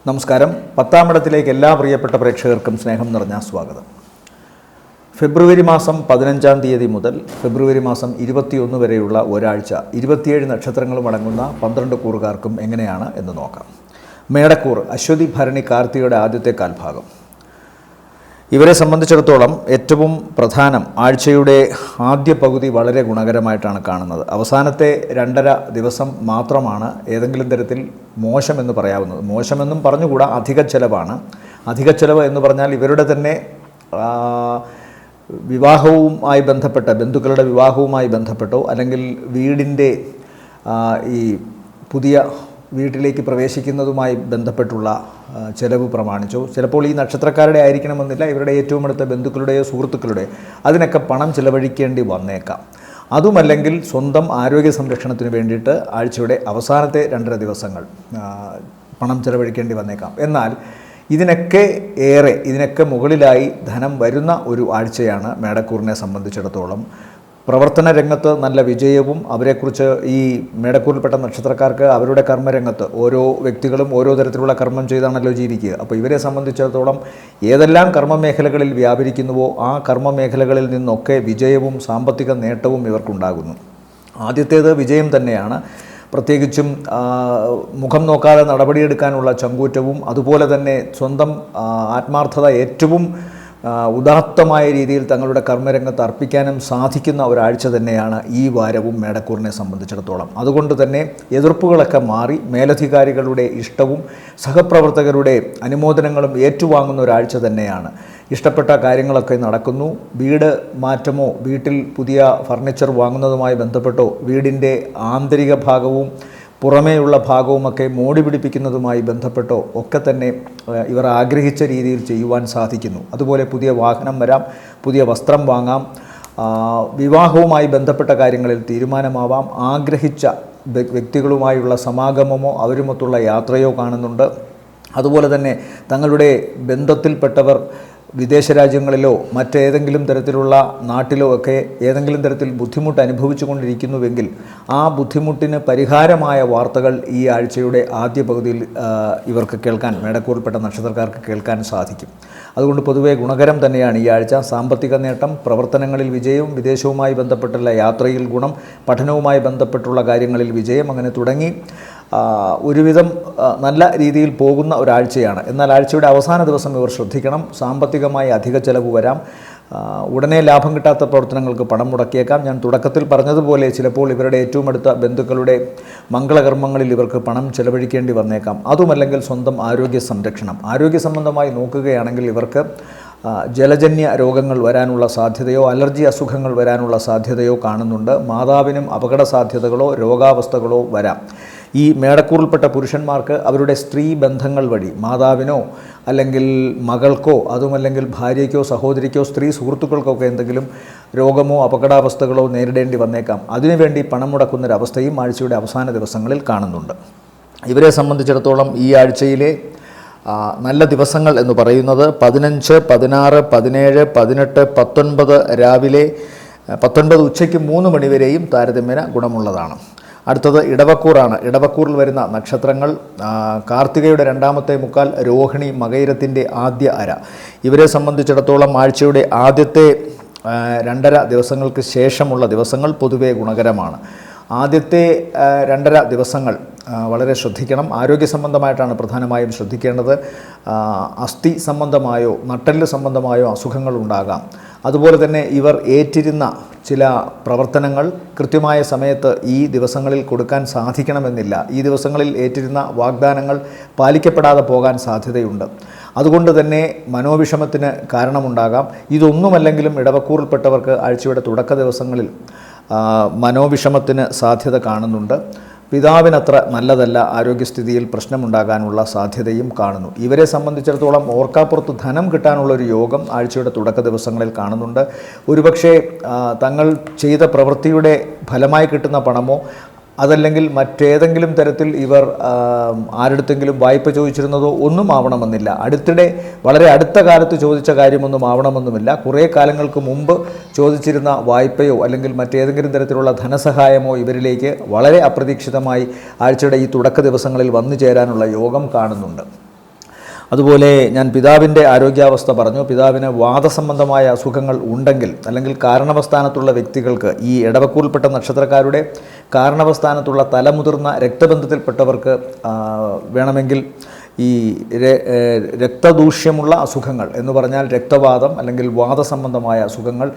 നമസ്കാരം. 10-ാം ഇടത്തിലേക്ക് എല്ലാ പ്രിയപ്പെട്ട പ്രേക്ഷകർക്കും സ്നേഹം നിറഞ്ഞ സ്വാഗതം. ഫെബ്രുവരി മാസം 15-ാം തീയതി മുതൽ ഫെബ്രുവരി മാസം 21 വരെയുള്ള ഒരാഴ്ച 27 നക്ഷത്രങ്ങളും അടങ്ങുന്ന 12 കൂറുകാർക്കും എങ്ങനെയാണ് എന്ന് നോക്കാം. മേടക്കൂർ അശ്വതി ഭരണി കാർത്തികയുടെ ആദ്യത്തെ കാൽഭാഗം. ഇവരെ സംബന്ധിച്ചിടത്തോളം ഏറ്റവും പ്രധാനം ആഴ്ചയുടെ ആദ്യ പകുതി വളരെ ഗുണകരമായിട്ടാണ് കാണുന്നത്. അവസാനത്തെ 2.5 ദിവസം മാത്രമാണ് ഏതെങ്കിലും തരത്തിൽ മോശമെന്ന് പറയാവുന്നത്. മോശമെന്നും പറഞ്ഞുകൂടാ, അധിക ചെലവാണ്. അധിക ചെലവ് എന്ന് പറഞ്ഞാൽ ഇവരുടെ തന്നെ വിവാഹവുമായി ബന്ധപ്പെട്ട ബന്ധുക്കളുടെ വിവാഹവുമായി ബന്ധപ്പെട്ടോ അല്ലെങ്കിൽ വീടിൻ്റെ ഈ പുതിയ വീട്ടിലേക്ക് പ്രവേശിക്കുന്നതുമായി ബന്ധപ്പെട്ടുള്ള ചെലവ് പ്രമാണിച്ചോ, ചിലപ്പോൾ ഈ നക്ഷത്രക്കാരുടെ ആയിരിക്കണമെന്നില്ല, ഇവരുടെ ഏറ്റവും അടുത്ത ബന്ധുക്കളുടെയോ സുഹൃത്തുക്കളുടെ അതിനൊക്കെ പണം ചിലവഴിക്കേണ്ടി വന്നേക്കാം. അതുമല്ലെങ്കിൽ സ്വന്തം ആരോഗ്യ സംരക്ഷണത്തിന് വേണ്ടിയിട്ട് ആഴ്ചയുടെ അവസാനത്തെ 2.5 ദിവസങ്ങൾ പണം ചിലവഴിക്കേണ്ടി വന്നേക്കാം. എന്നാൽ ഇതിനൊക്കെ മുകളിലായി ധനം വരുന്ന ഒരു ആഴ്ചയാണ് മേടക്കൂറിനെ സംബന്ധിച്ചിടത്തോളം. പ്രവർത്തന രംഗത്ത് നല്ല വിജയവും, അവരെക്കുറിച്ച് ഈ മേടക്കൂറിൽപ്പെട്ട നക്ഷത്രക്കാർക്ക് അവരുടെ കർമ്മരംഗത്ത് ഓരോ വ്യക്തികളും ഓരോ തരത്തിലുള്ള കർമ്മം ചെയ്താണല്ലോ ജീവിക്കുക. അപ്പോൾ ഇവരെ സംബന്ധിച്ചിടത്തോളം ഏതെല്ലാം കർമ്മമേഖലകളിൽ വ്യാപരിക്കുന്നുവോ ആ കർമ്മമേഖലകളിൽ നിന്നൊക്കെ വിജയവും സാമ്പത്തിക നേട്ടവും ഇവർക്കുണ്ടാകുന്നു. ആദ്യത്തേത് വിജയം തന്നെയാണ്. പ്രത്യേകിച്ചും മുഖം നോക്കാതെ നടപടിയെടുക്കാനുള്ള ചങ്കൂറ്റവും അതുപോലെ തന്നെ സ്വന്തം ആത്മാർത്ഥത ഏറ്റവും ഉദാത്തമായ രീതിയിൽ തങ്ങളുടെ കർമ്മരംഗത്ത് അർപ്പിക്കാനും സാധിക്കുന്ന ഒരാഴ്ച തന്നെയാണ് ഈ വാരവും മേടക്കൂറിനെ സംബന്ധിച്ചിടത്തോളം. അതുകൊണ്ട് തന്നെ എതിർപ്പുകളൊക്കെ മാറി മേലധികാരികളുടെ ഇഷ്ടവും സഹപ്രവർത്തകരുടെ അനുമോദനങ്ങളും ഏറ്റുവാങ്ങുന്ന ഒരാഴ്ച തന്നെയാണ്. ഇഷ്ടപ്പെട്ട കാര്യങ്ങളൊക്കെ നടക്കുന്നു. വീട് മാറ്റമോ വീട്ടിൽ പുതിയ ഫർണിച്ചർ വാങ്ങുന്നതുമായി ബന്ധപ്പെട്ടോ വീടിൻ്റെ ആന്തരിക ഭാഗവും പുറമേയുള്ള ഭാഗവുമൊക്കെ മോടി പിടിപ്പിക്കുന്നതുമായി ബന്ധപ്പെട്ടോ ഒക്കെ തന്നെ ഇവർ ആഗ്രഹിച്ച രീതിയിൽ ചെയ്യുവാൻ സാധിക്കുന്നു. അതുപോലെ പുതിയ വാഹനം വരാം, പുതിയ വസ്ത്രം വാങ്ങാം, വിവാഹവുമായി ബന്ധപ്പെട്ട കാര്യങ്ങളിൽ തീരുമാനമാവാം, ആഗ്രഹിച്ച വ്യക്തികളുമായുള്ള സമാഗമമോ അവരുമൊത്തുള്ള യാത്രയോ കാണുന്നുണ്ട്. അതുപോലെ തന്നെ തങ്ങളുടെ ബന്ധത്തിൽപ്പെട്ടവർ വിദേശ രാജ്യങ്ങളിലോ മറ്റേതെങ്കിലും തരത്തിലുള്ള നാട്ടിലോ ഒക്കെ ഏതെങ്കിലും തരത്തിൽ ബുദ്ധിമുട്ട് അനുഭവിച്ചു കൊണ്ടിരിക്കുന്നുവെങ്കിൽ ആ ബുദ്ധിമുട്ടിന് പരിഹാരമായ വാർത്തകൾ ഈ ആഴ്ചയുടെ ആദ്യ പകുതിയിൽ ഇവർക്ക് കേൾക്കാൻ, മേടക്കൂറിൽപ്പെട്ട നക്ഷത്രക്കാർക്ക് കേൾക്കാൻ സാധിക്കും. അതുകൊണ്ട് പൊതുവേ ഗുണകരം തന്നെയാണ് ഈ ആഴ്ച. സാമ്പത്തിക നേട്ടം, പ്രവർത്തനങ്ങളിൽ വിജയവും, വിദേശവുമായി ബന്ധപ്പെട്ടുള്ള യാത്രയിൽ ഗുണം, പഠനവുമായി ബന്ധപ്പെട്ടുള്ള കാര്യങ്ങളിൽ വിജയം, അങ്ങനെ തുടങ്ങി ഒരുവിധം നല്ല രീതിയിൽ പോകുന്ന ഒരാഴ്ചയാണ്. എന്നാൽ ആഴ്ചയുടെ അവസാന ദിവസം ഇവർ ശ്രദ്ധിക്കണം. സാമ്പത്തികമായി അധിക ചെലവ് വരാം. ഉടനെ ലാഭം കിട്ടാത്ത പ്രവർത്തനങ്ങൾക്ക് പണം മുടക്കിയേക്കാം. ഞാൻ തുടക്കത്തിൽ പറഞ്ഞതുപോലെ ചിലപ്പോൾ ഇവരുടെ ഏറ്റവും അടുത്ത ബന്ധുക്കളുടെ മംഗളകർമ്മങ്ങളിൽ ഇവർക്ക് പണം ചെലവഴിക്കേണ്ടി വന്നേക്കാം. അതുമല്ലെങ്കിൽ സ്വന്തം ആരോഗ്യ സംരക്ഷണം, ആരോഗ്യ സംബന്ധമായി നോക്കുകയാണെങ്കിൽ ഇവർക്ക് ജലജന്യ രോഗങ്ങൾ വരാനുള്ള സാധ്യതയോ അലർജി അസുഖങ്ങൾ വരാനുള്ള സാധ്യതയോ കാണുന്നുണ്ട്. മാതാവിനും അപകട സാധ്യതകളോ രോഗാവസ്ഥകളോ വരാം. ഈ മേടക്കൂറിൽപ്പെട്ട പുരുഷന്മാർക്ക് അവരുടെ സ്ത്രീ ബന്ധങ്ങൾ വഴി മാതാവിനോ അല്ലെങ്കിൽ മകൾക്കോ അതുമല്ലെങ്കിൽ ഭാര്യയ്ക്കോ സഹോദരിക്കോ സ്ത്രീ സുഹൃത്തുക്കൾക്കൊക്കെ എന്തെങ്കിലും രോഗമോ അപകടാവസ്ഥകളോ നേരിടേണ്ടി വന്നേക്കാം. അതിനുവേണ്ടി പണം മുടക്കുന്നൊരവസ്ഥയും ആഴ്ചയുടെ അവസാന ദിവസങ്ങളിൽ കാണുന്നുണ്ട്. ഇവരെ സംബന്ധിച്ചിടത്തോളം ഈ ആഴ്ചയിലെ നല്ല ദിവസങ്ങൾ എന്ന് പറയുന്നത് 15, 16, 17, 18, 19 രാവിലെ 19 ഉച്ചയ്ക്ക് 3 മണി വരെയും താരതമ്യേന ഗുണമുള്ളതാണ്. അടുത്തത് ഇടവക്കൂറാണ്. ഇടവക്കൂറിൽ വരുന്ന നക്ഷത്രങ്ങൾ കാർത്തികയുടെ 2ാമത്തെ മുക്കാൽ, രോഹിണി മകയിരത്തിൻ്റെ ആദ്യ അര. ഇവരെ സംബന്ധിച്ചിടത്തോളം ആഴ്ചയുടെ ആദ്യത്തെ 2.5 ദിവസങ്ങൾക്ക് ശേഷമുള്ള ദിവസങ്ങൾ പൊതുവെ ഗുണകരമാണ്. ആദ്യത്തെ 2.5 ദിവസങ്ങൾ വളരെ ശ്രദ്ധിക്കണം. ആരോഗ്യ സംബന്ധമായിട്ടാണ് പ്രധാനമായും ശ്രദ്ധിക്കേണ്ടത്. അസ്ഥി സംബന്ധമായോ നട്ടെല്ല് സംബന്ധമായോ അസുഖങ്ങൾ ഉണ്ടാകാം. അതുപോലെ തന്നെ ഇവർ ഏറ്റിരുന്ന ചില പ്രവർത്തനങ്ങൾ കൃത്യമായ സമയത്ത് ഈ ദിവസങ്ങളിൽ കൊടുക്കാൻ സാധിക്കണമെന്നില്ല. ഈ ദിവസങ്ങളിൽ ഏറ്റിരുന്ന വാഗ്ദാനങ്ങൾ പാലിക്കപ്പെടാതെ പോകാൻ സാധ്യതയുണ്ട്. അതുകൊണ്ട് തന്നെ മനോവിഷമത്തിന് കാരണമുണ്ടാകാം. ഇതൊന്നുമല്ലെങ്കിലും ഇടവക്കൂറിൽപ്പെട്ടവർക്ക് ആഴ്ചയുടെ തുടക്ക ദിവസങ്ങളിൽ മനോവിഷമത്തിന് സാധ്യത കാണുന്നുണ്ട്. പിതാവിനത്ര നല്ലതല്ല, ആരോഗ്യസ്ഥിതിയിൽ പ്രശ്നമുണ്ടാകാനുള്ള സാധ്യതയും കാണുന്നു. ഇവരെ സംബന്ധിച്ചിടത്തോളം ഓർക്കാപ്പുറത്ത് ധനം കിട്ടാനുള്ളൊരു യോഗം ആഴ്ചയുടെ തുടക്ക ദിവസങ്ങളിൽ കാണുന്നുണ്ട്. ഒരുപക്ഷെ തങ്ങൾ ചെയ്ത പ്രവൃത്തിയുടെ ഫലമായി കിട്ടുന്ന പണമോ അതല്ലെങ്കിൽ മറ്റേതെങ്കിലും തരത്തിൽ ഇവർ ആരുടെടുത്തെങ്കിലും വായ്പ ചോദിച്ചിരുന്നതോ ഒന്നും ആവണമെന്നില്ല. അടുത്തിടെ വളരെ അടുത്ത കാലത്ത് ചോദിച്ച കാര്യമൊന്നും ആവണമെന്നുമില്ല. കുറേ കാലങ്ങൾക്ക് മുമ്പ് ചോദിച്ചിരുന്ന വായ്പയോ അല്ലെങ്കിൽ മറ്റേതെങ്കിലും തരത്തിലുള്ള ധനസഹായമോ ഇവരിലേക്ക് വളരെ അപ്രതീക്ഷിതമായി ആഴ്ചയുടെ ഈ തുടക്ക ദിവസങ്ങളിൽ വന്നു ചേരാനുള്ള യോഗം കാണുന്നുണ്ട്. അതുപോലെ ഞാൻ പിതാവിൻ്റെ ആരോഗ്യാവസ്ഥ പറഞ്ഞു. പിതാവിന് വാദസംബന്ധമായ അസുഖങ്ങൾ ഉണ്ടെങ്കിൽ അല്ലെങ്കിൽ കാരണവസ്ഥാനത്തുള്ള വ്യക്തികൾക്ക്, ഈ ഇടവക്കൂറിൽപ്പെട്ട നക്ഷത്രക്കാരുടെ കാരണവസ്ഥാനത്തുള്ള തലമുതിർന്ന രക്തബന്ധത്തിൽപ്പെട്ടവർക്ക് വേണമെങ്കിൽ ഈ രക്തദൂഷ്യമുള്ള അസുഖങ്ങൾ എന്ന് പറഞ്ഞാൽ രക്തവാതം അല്ലെങ്കിൽ വാദസംബന്ധമായ അസുഖങ്ങൾ,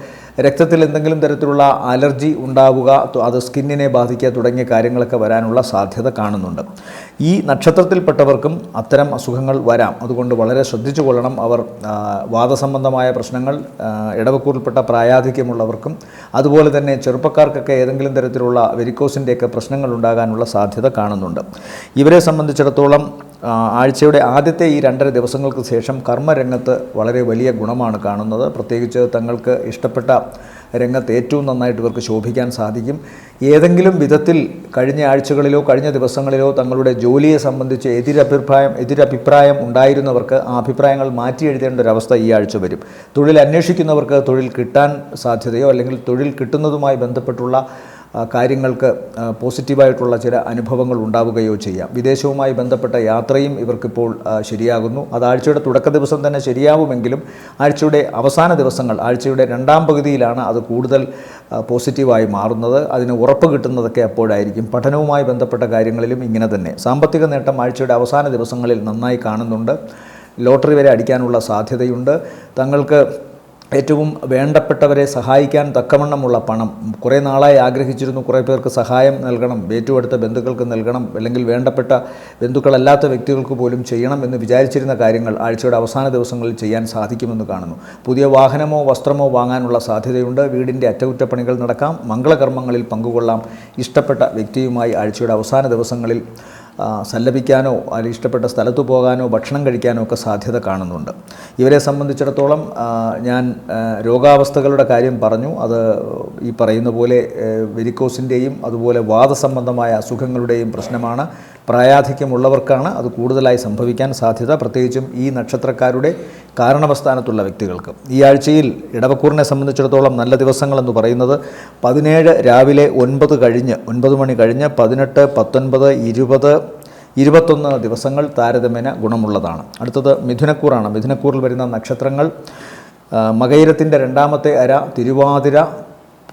രക്തത്തിൽ എന്തെങ്കിലും തരത്തിലുള്ള അലർജി ഉണ്ടാവുക, അത് സ്കിന്നിനെ ബാധിക്കുക തുടങ്ങിയ കാര്യങ്ങളൊക്കെ വരാനുള്ള സാധ്യത കാണുന്നുണ്ട്. ഈ നക്ഷത്രത്തിൽപ്പെട്ടവർക്കും അത്തരം അസുഖങ്ങൾ വരാം. അതുകൊണ്ട് വളരെ ശ്രദ്ധിച്ചു കൊള്ളണം. അവർ വാദസംബന്ധമായ പ്രശ്നങ്ങൾ, ഇടവക്കൂറിൽപ്പെട്ട പ്രായാധിക്യമുള്ളവർക്കും അതുപോലെ തന്നെ ചെറുപ്പക്കാർക്കൊക്കെ ഏതെങ്കിലും തരത്തിലുള്ള വെരിക്കോസിൻ്റെയൊക്കെ പ്രശ്നങ്ങൾ ഉണ്ടാകാനുള്ള സാധ്യത കാണുന്നുണ്ട്. ഇവരെ സംബന്ധിച്ചിടത്തോളം ആഴ്ചയുടെ ആദ്യത്തെ ഈ 2.5 ദിവസങ്ങൾക്ക് ശേഷം കർമ്മരംഗത്ത് വളരെ വലിയ ഗുണമാണ് കാണുന്നത്. പ്രത്യേകിച്ച് തങ്ങൾക്ക് ഇഷ്ടപ്പെട്ട രംഗത്ത് ഏറ്റവും നന്നായിട്ട് ഇവർക്ക് ശോഭിക്കാൻ സാധിക്കും. വിധത്തിൽ കഴിഞ്ഞ ആഴ്ചകളിലോ കഴിഞ്ഞ ദിവസങ്ങളിലോ തങ്ങളുടെ ജോലിയെ സംബന്ധിച്ച് എതിരഭിപ്രായം ഉണ്ടായിരുന്നവർക്ക് ആ അഭിപ്രായങ്ങൾ മാറ്റി എഴുതേണ്ട ഒരവസ്ഥ ഈ ആഴ്ച വരും. തൊഴിൽ അന്വേഷിക്കുന്നവർക്ക് തൊഴിൽ കിട്ടാൻ സാധ്യതയോ അല്ലെങ്കിൽ തൊഴിൽ കിട്ടുന്നതുമായി ബന്ധപ്പെട്ടുള്ള കാര്യങ്ങൾക്ക് പോസിറ്റീവായിട്ടുള്ള ചില അനുഭവങ്ങൾ ഉണ്ടാവുകയോ ചെയ്യാം. വിദേശവുമായി ബന്ധപ്പെട്ട യാത്രയും ഇവർക്കിപ്പോൾ ശരിയാകുന്നു. അത് ആഴ്ചയുടെ തുടക്ക ദിവസം തന്നെ ശരിയാവുമെങ്കിലും ആഴ്ചയുടെ അവസാന ദിവസങ്ങൾ, ആഴ്ചയുടെ 2ാം പകുതിയിലാണ് അത് കൂടുതൽ പോസിറ്റീവായി മാറുന്നത്. അതിന് ഉറപ്പ് കിട്ടുന്നതൊക്കെ അപ്പോഴായിരിക്കും. പഠനവുമായി ബന്ധപ്പെട്ട കാര്യങ്ങളിലും ഇങ്ങനെ തന്നെ. സാമ്പത്തിക നേട്ടം ആഴ്ചയുടെ അവസാന ദിവസങ്ങളിൽ നന്നായി കാണുന്നുണ്ട്. ലോട്ടറി വരെ അടിക്കാനുള്ള സാധ്യതയുണ്ട്. തങ്ങൾക്ക് ഏറ്റവും വേണ്ടപ്പെട്ടവരെ സഹായിക്കാൻ തക്കവണ്ണമുള്ള പണം കുറേ നാളായി ആഗ്രഹിച്ചിരുന്നു. കുറേ പേർക്ക് സഹായം നൽകണം, ഏറ്റവും അടുത്ത ബന്ധുക്കൾക്ക് നൽകണം, അല്ലെങ്കിൽ വേണ്ടപ്പെട്ട ബന്ധുക്കളല്ലാത്ത വ്യക്തികൾക്ക് പോലും ചെയ്യണം എന്ന് വിചാരിച്ചിരുന്ന കാര്യങ്ങൾ ആഴ്ചയുടെ അവസാന ദിവസങ്ങളിൽ ചെയ്യാൻ സാധിക്കുമെന്ന് കാണുന്നു. പുതിയ വാഹനമോ വസ്ത്രമോ വാങ്ങാനുള്ള സാധ്യതയുണ്ട്. വീടിൻ്റെ അറ്റകുറ്റപ്പണികൾ നടക്കാം. മംഗളകർമ്മങ്ങളിൽ പങ്കുകൊള്ളാം. ഇഷ്ടപ്പെട്ട വ്യക്തിയുമായി ആഴ്ചയുടെ അവസാന ദിവസങ്ങളിൽ സല്ലപിക്കാനോ അല്ലെങ്കിൽ ഇഷ്ടപ്പെട്ട സ്ഥലത്ത് പോകാനോ ഭക്ഷണം കഴിക്കാനോ ഒക്കെ സാധ്യത കാണുന്നുണ്ട്. ഇവരെ സംബന്ധിച്ചിടത്തോളം ഞാൻ രോഗാവസ്ഥകളുടെ കാര്യം പറഞ്ഞു. അത് ഈ പറയുന്ന പോലെ വെരിക്കോസിൻ്റെയും അതുപോലെ വാദസംബന്ധമായ അസുഖങ്ങളുടെയും പ്രശ്നമാണ്. പ്രായാധിക്യമുള്ളവർക്കാണ് അത് കൂടുതലായി സംഭവിക്കാൻ സാധ്യത, പ്രത്യേകിച്ചും ഈ നക്ഷത്രക്കാരുടെ കാരണവസ്ഥാനത്തുള്ള വ്യക്തികൾക്ക്. ഈ ആഴ്ചയിൽ ഇടവക്കൂറിനെ സംബന്ധിച്ചിടത്തോളം നല്ല ദിവസങ്ങളെന്ന് പറയുന്നത് 17 രാവിലെ 9 മണി കഴിഞ്ഞ് 18, 19, 20, 21 ദിവസങ്ങൾ താരതമ്യേന ഗുണമുള്ളതാണ്. അടുത്തത് മിഥുനക്കൂറാണ്. മിഥുനക്കൂറിൽ വരുന്ന നക്ഷത്രങ്ങൾ മകയിരത്തിൻ്റെ 2ാമത്തെ അര, തിരുവാതിര,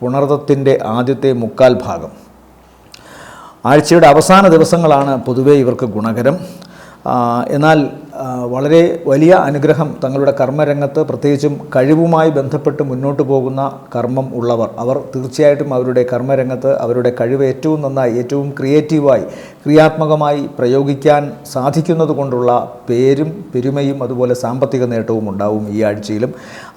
പുണർതത്തിൻ്റെ ആദ്യത്തെ 1/4 ഭാഗം. ആഴ്ചയുടെ അവസാന ദിവസങ്ങളാണ് പൊതുവേ ഇവർക്ക് ഗുണകരം. എന്നാൽ വളരെ വലിയ അനുഗ്രഹം തങ്ങളുടെ കർമ്മരംഗത്ത്, പ്രത്യേകിച്ചും കഴിവുമായി ബന്ധപ്പെട്ട് മുന്നോട്ട് പോകുന്ന കർമ്മം ഉള്ളവർ, അവർ തീർച്ചയായിട്ടും അവരുടെ കർമ്മരംഗത്ത് അവരുടെ കഴിവ് ഏറ്റവും നന്നായി, ഏറ്റവും ക്രിയേറ്റീവായി, ക്രിയാത്മകമായി പ്രയോഗിക്കാൻ സാധിക്കുന്നത് കൊണ്ടുള്ള പേരും പെരുമയും അതുപോലെ സാമ്പത്തിക നേട്ടവും ഉണ്ടാവും ഈ ആഴ്ചയിലും.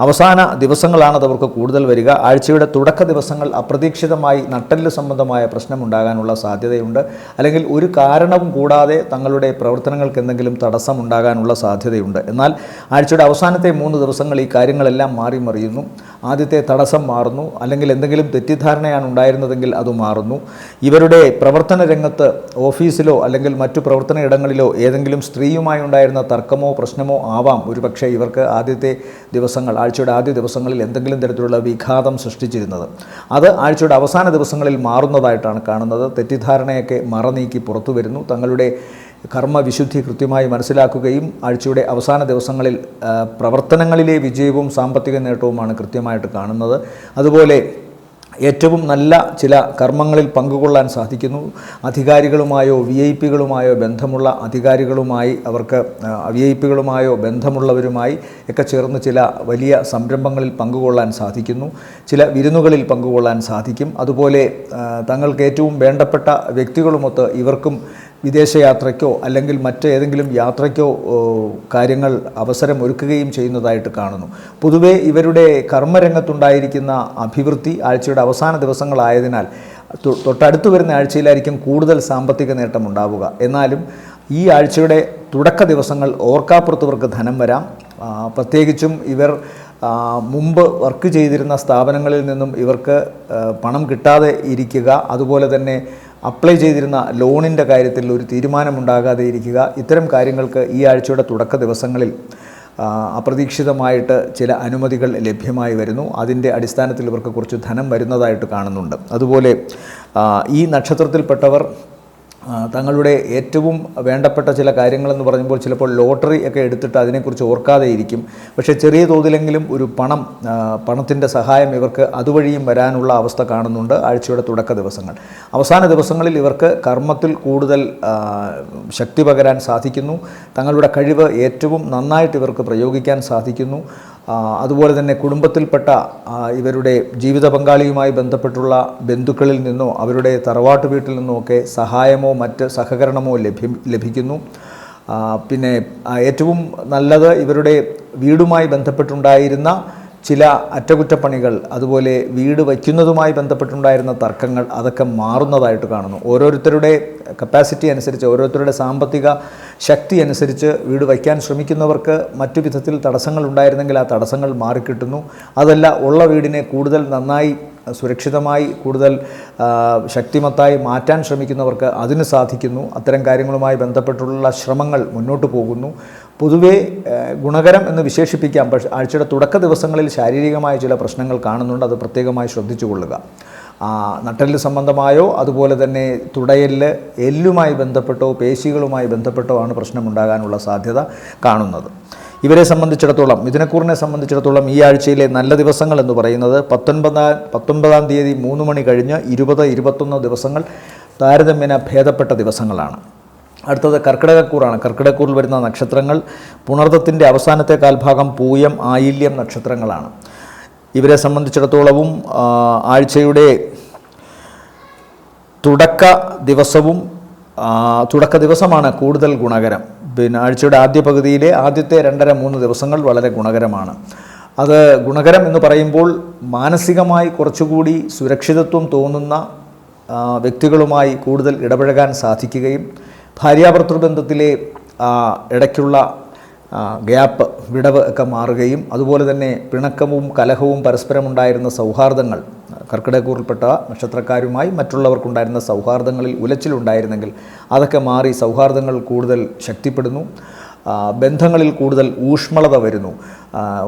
അവസാന ദിവസങ്ങളാണ് അതവർക്ക് കൂടുതൽ വരിക. ആഴ്ചയുടെ തുടക്ക ദിവസങ്ങൾ അപ്രതീക്ഷിതമായി നട്ടെല്ല് സംബന്ധമായ പ്രശ്നമുണ്ടാകാനുള്ള സാധ്യതയുണ്ട്. അല്ലെങ്കിൽ ഒരു കാരണവും കൂടാതെ തങ്ങളുടെ പ്രവർത്തനങ്ങൾക്ക് എന്തെങ്കിലും തടസ്സമുണ്ടാകാനുള്ള സാധ്യതയുണ്ട്. എന്നാൽ ആഴ്ചയുടെ അവസാനത്തെ 3 ദിവസങ്ങൾ ഈ കാര്യങ്ങളെല്ലാം മാറി മറിയുന്നു. ആദ്യത്തെ തടസ്സം മാറുന്നു, അല്ലെങ്കിൽ എന്തെങ്കിലും തെറ്റിദ്ധാരണയാണ് ഉണ്ടായിരുന്നതെങ്കിൽ അത് മാറുന്നു. ഇവരുടെ പ്രവർത്തന രംഗത്ത് ഓഫീസിലോ അല്ലെങ്കിൽ മറ്റു പ്രവർത്തന ഇടങ്ങളിലോ ഏതെങ്കിലും സ്ത്രീയുമായി ഉണ്ടായിരുന്ന തർക്കമോ പ്രശ്നമോ ആവാം ഒരുപക്ഷെ ഇവർക്ക് ആഴ്ചയുടെ ആദ്യ ദിവസങ്ങളിൽ എന്തെങ്കിലും തരത്തിലുള്ള വിഘാതം സൃഷ്ടിച്ചിരുന്നത്. അത് ആഴ്ചയുടെ അവസാന ദിവസങ്ങളിൽ മാറുന്നതായിട്ടാണ് കാണുന്നത്. തെറ്റിദ്ധാരണയൊക്കെ മറനീക്കി പുറത്തു വരുന്നു. തങ്ങളുടെ കർമ്മവിശുദ്ധി കൃത്യമായി മനസ്സിലാക്കുകയും ആഴ്ചയുടെ അവസാന ദിവസങ്ങളിൽ പ്രവർത്തനങ്ങളിലെ വിജയവും സാമ്പത്തിക നേട്ടവുമാണ് കൃത്യമായിട്ട് കാണുന്നത്. അതുപോലെ ഏറ്റവും നല്ല ചില കർമ്മങ്ങളിൽ പങ്കുകൊള്ളാൻ സാധിക്കുന്നു. അധികാരികളുമായോ VIP-കളുമായോ ബന്ധമുള്ള അധികാരികളുമായി, അവർക്ക് VIP-കളുമായോ ബന്ധമുള്ളവരുമായി ഒക്കെ ചേർന്ന് ചില വലിയ സംരംഭങ്ങളിൽ പങ്കുകൊള്ളാൻ സാധിക്കുന്നു. ചില വിരുന്നുകളിൽ പങ്കുകൊള്ളാൻ സാധിക്കും. അതുപോലെ തങ്ങൾക്ക് ഏറ്റവും വേണ്ടപ്പെട്ട വ്യക്തികളുമൊത്ത് ഇവർക്കും വിദേശയാത്രയ്ക്കോ അല്ലെങ്കിൽ മറ്റേതെങ്കിലും യാത്രയ്ക്കോ കാര്യങ്ങൾ അവസരം ഒരുക്കുകയും ചെയ്യുന്നതായിട്ട് കാണുന്നു. പൊതുവെ ഇവരുടെ കർമ്മരംഗത്തുണ്ടായിരിക്കുന്ന അഭിവൃദ്ധി ആഴ്ചയുടെ അവസാന ദിവസങ്ങളായതിനാൽ തൊട്ടടുത്ത് വരുന്ന ആഴ്ചയിലായിരിക്കും കൂടുതൽ സാമ്പത്തിക നേട്ടം ഉണ്ടാവുക. എന്നാലും ഈ ആഴ്ചയുടെ തുടക്ക ദിവസങ്ങൾ ഓർക്കാപ്പുറത്തവർക്ക് ധനം വരാം. പ്രത്യേകിച്ചും ഇവർ മുമ്പ് വർക്ക് ചെയ്തിരുന്ന സ്ഥാപനങ്ങളിൽ നിന്നും ഇവർക്ക് പണം കിട്ടാതെ ഇരിക്കുക, അതുപോലെ തന്നെ അപ്ലൈ ചെയ്തിരുന്ന ലോണിൻ്റെ കാര്യത്തിൽ ഒരു തീരുമാനമുണ്ടാകാതെ ഇരിക്കുക, ഇത്തരം കാര്യങ്ങൾക്ക് ഈ ആഴ്ചയുടെ തുടക്ക ദിവസങ്ങളിൽ അപ്രതീക്ഷിതമായിട്ട് ചില അനുമതികൾ ലഭ്യമായി വരുന്നു. അതിൻ്റെ അടിസ്ഥാനത്തിൽ ഇവർക്ക് കുറച്ച് ധനം വരുന്നതായിട്ട് കാണുന്നുണ്ട്. അതുപോലെ ഈ നക്ഷത്രത്തിൽപ്പെട്ടവർ തങ്ങളുടെ ഏറ്റവും വേണ്ടപ്പെട്ട ചില കാര്യങ്ങളെന്ന് പറയുമ്പോൾ ചിലപ്പോൾ ലോട്ടറി ഒക്കെ എടുത്തിട്ട് അതിനെക്കുറിച്ച് ഓർക്കാതെ ഇരിക്കും. പക്ഷേ ചെറിയ തോതിലെങ്കിലും ഒരു പണത്തിൻ്റെ സഹായം ഇവർക്ക് അതുവഴിയും വരാനുള്ള അവസ്ഥ കാണുന്നുണ്ട് ആഴ്ചയുടെ തുടക്ക ദിവസങ്ങൾ. അവസാന ദിവസങ്ങളിൽ ഇവർക്ക് കർമ്മത്തിൽ കൂടുതൽ ശക്തി പകരാൻ സാധിക്കുന്നു. തങ്ങളുടെ കഴിവ് ഏറ്റവും നന്നായിട്ട് ഇവർക്ക് പ്രയോഗിക്കാൻ സാധിക്കുന്നു. അതുപോലെ തന്നെ കുടുംബത്തിൽപ്പെട്ട ഇവരുടെ ജീവിത പങ്കാളിയുമായി ബന്ധപ്പെട്ടുള്ള ബന്ധുക്കളിൽ നിന്നോ അവരുടെ തറവാട്ട് വീട്ടിൽ നിന്നോ ഒക്കെ സഹായമോ മറ്റ് സഹകരണമോ ലഭിക്കുന്നു. പിന്നെ ഏറ്റവും നല്ലത് ഇവരുടെ വീടുമായി ബന്ധപ്പെട്ടുണ്ടായിരുന്ന ചില അറ്റകുറ്റപ്പണികൾ, അതുപോലെ വീട് വയ്ക്കുന്നതുമായി ബന്ധപ്പെട്ടുണ്ടായിരുന്ന തർക്കങ്ങൾ, അതൊക്കെ മാറുന്നതായിട്ട് കാണുന്നു. ഓരോരുത്തരുടെ കപ്പാസിറ്റി അനുസരിച്ച്, ഓരോരുത്തരുടെ സാമ്പത്തിക ശക്തി അനുസരിച്ച് വീട് വയ്ക്കാൻ ശ്രമിക്കുന്നവർക്ക് മറ്റു വിധത്തിൽ തടസ്സങ്ങൾ ഉണ്ടായിരുന്നെങ്കിൽ ആ തടസ്സങ്ങൾ മാറിക്കിട്ടുന്നു. അതല്ല, ഉള്ള വീടിനെ കൂടുതൽ നന്നായി സുരക്ഷിതമായി കൂടുതൽ ശക്തിമത്തായി മാറ്റാൻ ശ്രമിക്കുന്നവർക്ക് അതിന് സാധിക്കുന്നു. അത്തരം കാര്യങ്ങളുമായി ബന്ധപ്പെട്ടുള്ള ശ്രമങ്ങൾ മുന്നോട്ട് പോകുന്നു. പൊതുവേ ഗുണകരം എന്ന് വിശേഷിപ്പിക്കാം. പക്ഷേ ആഴ്ചയുടെ തുടക്ക ദിവസങ്ങളിൽ ശാരീരികമായ ചില പ്രശ്നങ്ങൾ കാണുന്നുണ്ട്. അത് പ്രത്യേകമായി ശ്രദ്ധിച്ചു കൊള്ളുക. നട്ടെല്ല് സംബന്ധമായോ അതുപോലെ തന്നെ തുടയെല്ല്, എല്ലുമായി ബന്ധപ്പെട്ടോ പേശികളുമായി ബന്ധപ്പെട്ടോ ആണ് പ്രശ്നമുണ്ടാകാനുള്ള സാധ്യത കാണുന്നത്. ഇവരെ സംബന്ധിച്ചിടത്തോളം, മിഥുനക്കൂറിനെ സംബന്ധിച്ചിടത്തോളം ഈ ആഴ്ചയിലെ നല്ല ദിവസങ്ങൾ എന്ന് പറയുന്നത് 19-ാം തീയതി 3 മണി കഴിഞ്ഞ് 20-21 ദിവസങ്ങൾ താരതമ്യേന ഭേദപ്പെട്ട ദിവസങ്ങളാണ്. അടുത്തത് കർക്കിടകക്കൂറാണ്. കർക്കിടകക്കൂറിൽ വരുന്ന നക്ഷത്രങ്ങൾ പുണർദത്തിൻ്റെ അവസാനത്തെ കാൽഭാഗം, പൂയം, ആയില്യം നക്ഷത്രങ്ങളാണ്. ഇവരെ സംബന്ധിച്ചിടത്തോളവും ആഴ്ചയുടെ തുടക്ക ദിവസമാണ് കൂടുതൽ ഗുണകരം. പിന്നെ ആഴ്ചയുടെ ആദ്യ പകുതിയിലെ ആദ്യത്തെ 2.5-3 ദിവസങ്ങൾ വളരെ ഗുണകരമാണ്. അത് ഗുണകരം എന്ന് പറയുമ്പോൾ മാനസികമായി കുറച്ചുകൂടി സുരക്ഷിതത്വം തോന്നുന്ന വ്യക്തികളുമായി കൂടുതൽ ഇടപഴകാൻ സാധിക്കുകയും ഭാര്യാഭർത്തൃബന്ധത്തിലെ ഇടയ്ക്കുള്ള ഗ്യാപ്പ്, വിടവ് ഒക്കെ മാറുകയും അതുപോലെ തന്നെ പിണക്കവും കലഹവും പരസ്പരമുണ്ടായിരുന്ന സൗഹാർദ്ദങ്ങൾ, കർക്കിടകക്കൂറിൽപ്പെട്ട നക്ഷത്രക്കാരുമായി മറ്റുള്ളവർക്കുണ്ടായിരുന്ന സൗഹാർദ്ദങ്ങളിൽ ഉലച്ചിലുണ്ടായിരുന്നെങ്കിൽ അതൊക്കെ മാറി സൗഹാർദ്ദങ്ങൾ കൂടുതൽ ശക്തിപ്പെടുന്നു. ബന്ധങ്ങളിൽ കൂടുതൽ ഊഷ്മളത വരുന്നു.